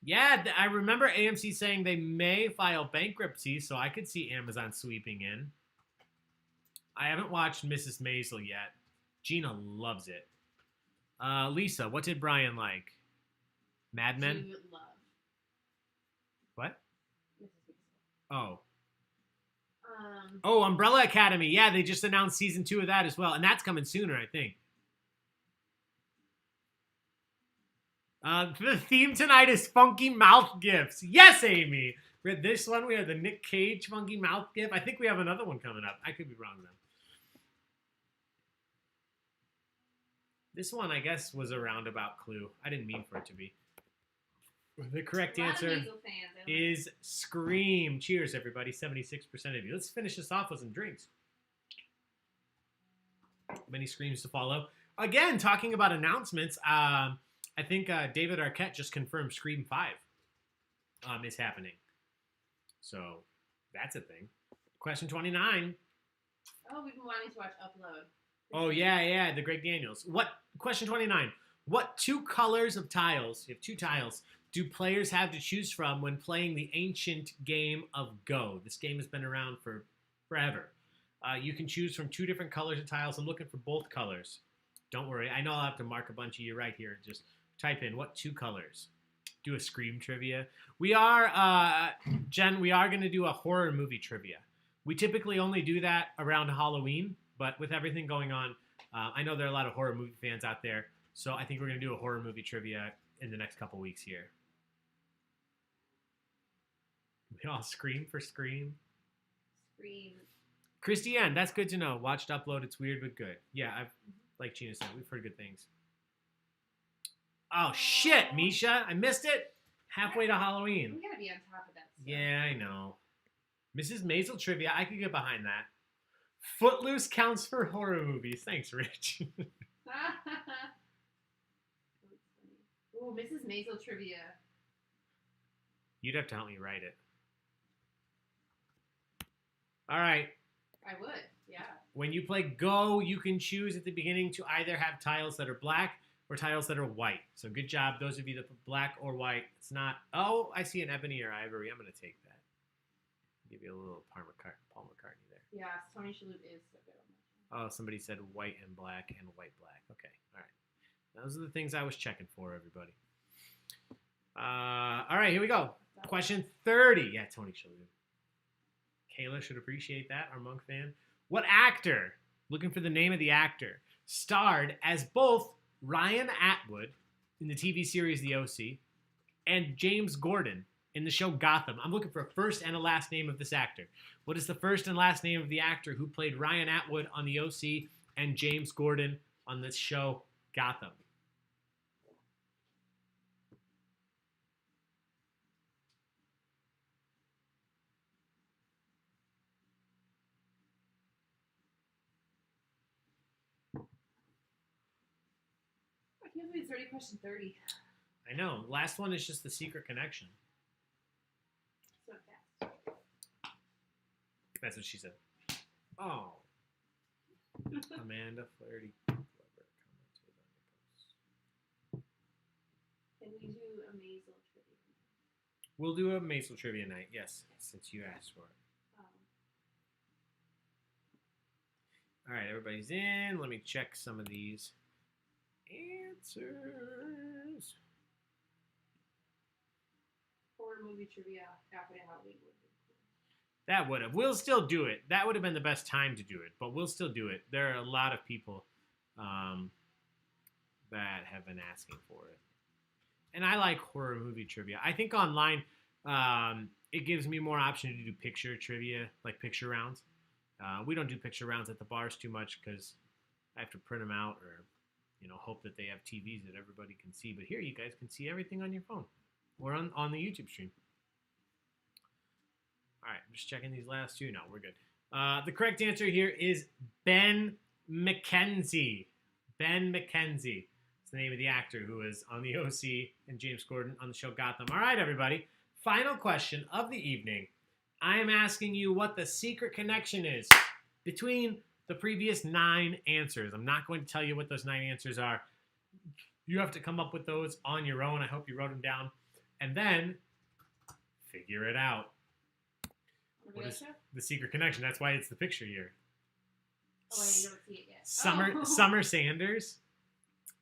Speaker 1: Yeah, I remember AMC saying they may file bankruptcy, so I could see Amazon sweeping in. I haven't watched Mrs. Maisel yet. Gina loves it. Lisa, what did Brian like? Mad Men?
Speaker 3: You love.
Speaker 1: What?
Speaker 3: Mrs. Maisel.
Speaker 1: Oh, Umbrella Academy. Yeah, they just announced season 2 of that as well, and that's coming sooner, I think. The theme tonight is Funky Mouth Gifts. Yes, Amy. We had this one. We had the Nick Cage Funky Mouth Gift. I think we have another one coming up. I could be wrong, though. This one, I guess, was a roundabout clue. I didn't mean for it to be. The correct answer is Scream. Cheers, everybody. 76% of you. Let's finish this off with some drinks. Many screams to follow. Again, talking about announcements, I think David Arquette just confirmed Scream 5 is happening. So, that's a thing. Question 29.
Speaker 3: Oh, we've been wanting to watch Upload.
Speaker 1: Oh, yeah, the Greg Daniels. Question 29. What two colors of tiles, you have two tiles, do players have to choose from when playing the ancient game of Go? This game has been around for forever. You can choose from two different colors of tiles. I'm looking for both colors. Don't worry. I know I'll have to mark a bunch of you right here. Just type in what two colors. Do a Scream trivia. We are, Jen, we are going to do a horror movie trivia. We typically only do that around Halloween, but with everything going on, I know there are a lot of horror movie fans out there. So I think we're going to do a horror movie trivia in the next couple weeks here. We all scream for Scream.
Speaker 3: Scream.
Speaker 1: Christiane, that's good to know. Watched Upload. It's weird but good. Yeah, like Gina said, we've heard good things. Oh, shit, Misha. I missed it. Halfway to Halloween.
Speaker 3: We gotta be on top of that stuff.
Speaker 1: Yeah, I know. Mrs. Maisel trivia. I could get behind that. Footloose counts for horror movies. Thanks, Rich.
Speaker 3: Ooh, Mrs. Maisel trivia.
Speaker 1: You'd have to help me write it. All right.
Speaker 3: I would, yeah.
Speaker 1: When you play Go, you can choose at the beginning to either have tiles that are black or tiles that are white. So good job, those of you that put black or white. It's not, oh, I see an ebony or ivory. I'm going to take that. Give you a little Paul McCartney there.
Speaker 3: Yeah, Tony Shalhoub is so good on that.
Speaker 1: Oh, somebody said white and black and white black. Okay, all right. Those are the things I was checking for, everybody. All right, here we go. Question 30. Yeah, Tony Shalhoub. Kayla should appreciate that, our Monk fan. What actor, looking for the name of the actor, starred as both Ryan Atwood in the TV series The OC and James Gordon in the show Gotham? I'm looking for a first and a last name of this actor. What is the first and last name of the actor who played Ryan Atwood on The OC and James Gordon on this show Gotham?
Speaker 3: I can't believe it's already question 30.
Speaker 1: I know. Last one is just The Secret Connection.
Speaker 3: So fast.
Speaker 1: That's what she said. Oh. Amanda Flaherty. Clever commented on your post.
Speaker 3: Can we do a Maisel trivia?
Speaker 1: We'll do a Maisel trivia night, yes, since you asked for it. All right, everybody's in. Let me check some of these answers.
Speaker 3: Horror movie trivia after Halloween would be cool.
Speaker 1: That would have. We'll still do it. That would have been the best time to do it, but we'll still do it. There are a lot of people that have been asking for it. And I like horror movie trivia. I think online it gives me more option to do picture trivia, like picture rounds. We don't do picture rounds at the bars too much because I have to print them out or, hope that they have TVs that everybody can see. But here you guys can see everything on your phone or on the YouTube stream. All right, I'm just checking these last two. No, we're good. The correct answer here is Ben McKenzie. Ben McKenzie. It's the name of the actor who was on the OC and James Gordon on the show Gotham. All right, everybody. Final question of the evening. I am asking you what the secret connection is between the previous 9 answers. I'm not going to tell you what those 9 answers are. You have to come up with those on your own. I hope you wrote them down. And then figure it out. What is the secret connection? That's why it's the picture here.
Speaker 3: Oh, I don't see it yet.
Speaker 1: Summer Sanders,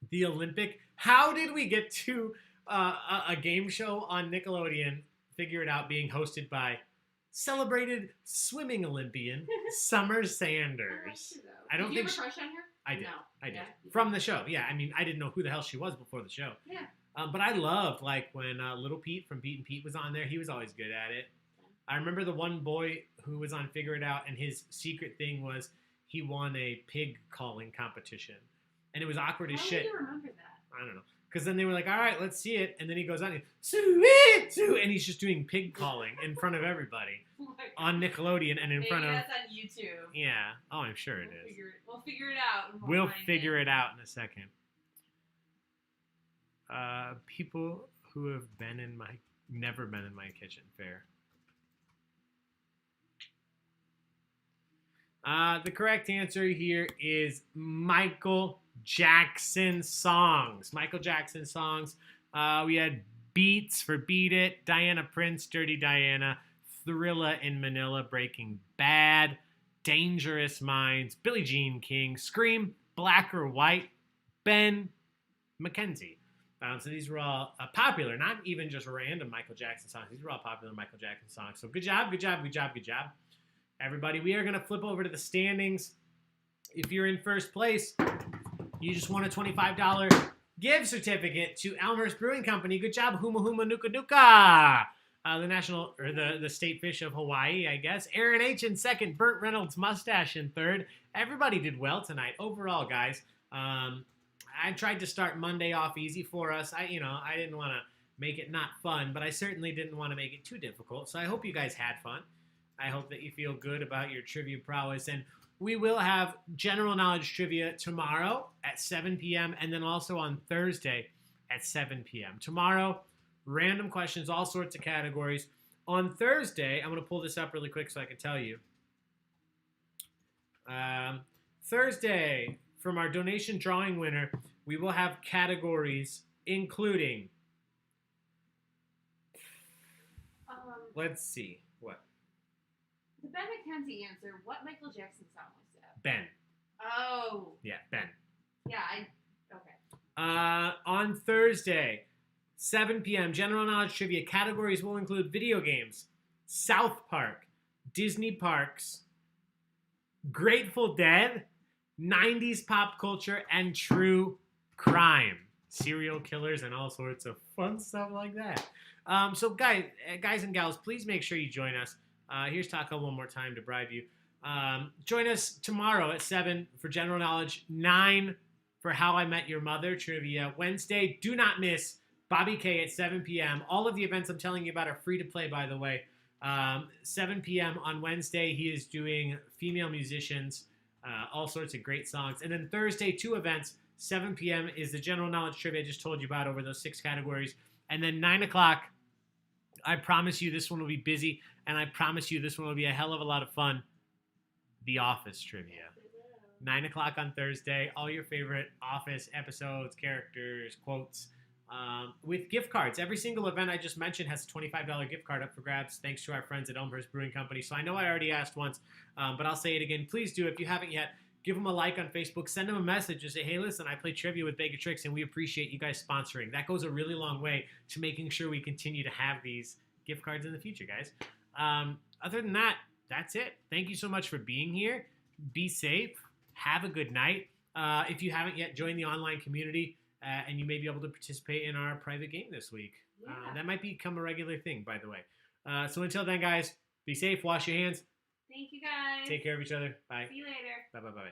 Speaker 1: the Olympic. How did we get to a game show on Nickelodeon, Figure It Out, being hosted by celebrated swimming Olympian Summer Sanders? I don't
Speaker 3: did you
Speaker 1: think
Speaker 3: have a crush on her?
Speaker 1: I did.
Speaker 3: No.
Speaker 1: I did.
Speaker 3: Yeah.
Speaker 1: From the show. Yeah, I mean, I didn't know who the hell she was before the show.
Speaker 3: Yeah.
Speaker 1: But I loved, when Little Pete from Pete and Pete was on there. He was always good at it. I remember the one boy who was on Figure It Out, and his secret thing was he won a pig calling competition. And it was awkward as shit.
Speaker 3: How do you remember that?
Speaker 1: I don't know. Because then they were like, all right, let's see it. And then he goes on, and he's just doing pig calling in front of everybody on Nickelodeon and in front of...
Speaker 3: that's on YouTube.
Speaker 1: Yeah. Oh, I'm sure it is.
Speaker 3: We'll figure it out.
Speaker 1: We'll figure it out in a second. People who have never been in my kitchen. Fair. The correct answer here is Michael Jackson songs. Michael Jackson songs. We had Beats for Beat It, Diana Prince, Dirty Diana, Thrilla in Manila, Breaking Bad, Dangerous Minds, Billie Jean King, Scream, Black or White, Ben McKenzie. So these were all popular, not even just random Michael Jackson songs. These were all popular Michael Jackson songs. So good job, good job, good job, good job. Everybody, we are going to flip over to the standings. If you're in first place, you just won a $25 gift certificate to Elmhurst Brewing Company. Good job, Huma Huma Nuka Nuka. The national, or the state fish of Hawaii, I guess. Aaron H. in second. Burt Reynolds Mustache in third. Everybody did well tonight. Overall, guys. I tried to start Monday off easy for us. I didn't want to make it not fun, but I certainly didn't want to make it too difficult. So I hope you guys had fun. I hope that you feel good about your trivia prowess. And we will have general knowledge trivia tomorrow at 7 p.m. and then also on Thursday at 7 p.m. Tomorrow, random questions, all sorts of categories. On Thursday, I'm going to pull this up really quick so I can tell you. Thursday, from our donation drawing winner, we will have categories including, let's see, what?
Speaker 3: The Ben McKenzie answer, what Michael Jackson song was that?
Speaker 1: Ben.
Speaker 3: Oh.
Speaker 1: Yeah, Ben.
Speaker 3: Yeah, okay.
Speaker 1: On Thursday, 7 p.m., general knowledge trivia. Categories will include video games, South Park, Disney parks, Grateful Dead, 90s pop culture, and true crime. Serial killers and all sorts of fun stuff like that. So guys and gals, please make sure you join us. Here's Taco one more time to bribe you. Join us tomorrow at 7 for general knowledge, 9 for How I Met Your Mother trivia. Wednesday, do not miss Bobby K at 7 p.m. All of the events I'm telling you about are free to play, by the way. 7 p.m. on Wednesday, he is doing female musicians, all sorts of great songs. And then Thursday, 2 events. 7 p.m. is the general knowledge trivia I just told you about over those 6 categories. And then 9 o'clock, I promise you this one will be busy, and I promise you this one will be a hell of a lot of fun. The Office trivia. 9 o'clock on Thursday, all your favorite Office episodes, characters, quotes, with gift cards. Every single event I just mentioned has a $25 gift card up for grabs, thanks to our friends at Elmhurst Brewing Company. So I know I already asked once, but I'll say it again. Please do, if you haven't yet, give them a like on Facebook. Send them a message and say, hey, listen, I play trivia with Baig of Tricks, and we appreciate you guys sponsoring. That goes a really long way to making sure we continue to have these gift cards in the future, guys. Other than that, that's it. Thank you so much for being here. Be safe. Have a good night. If you haven't yet joined the online community, and you may be able to participate in our private game this week.
Speaker 3: Yeah.
Speaker 1: That might become a regular thing, by the way. So until then, guys, be safe. Wash your hands.
Speaker 3: Thank you, guys.
Speaker 1: Take care of each other. Bye.
Speaker 3: See you later.
Speaker 1: Bye.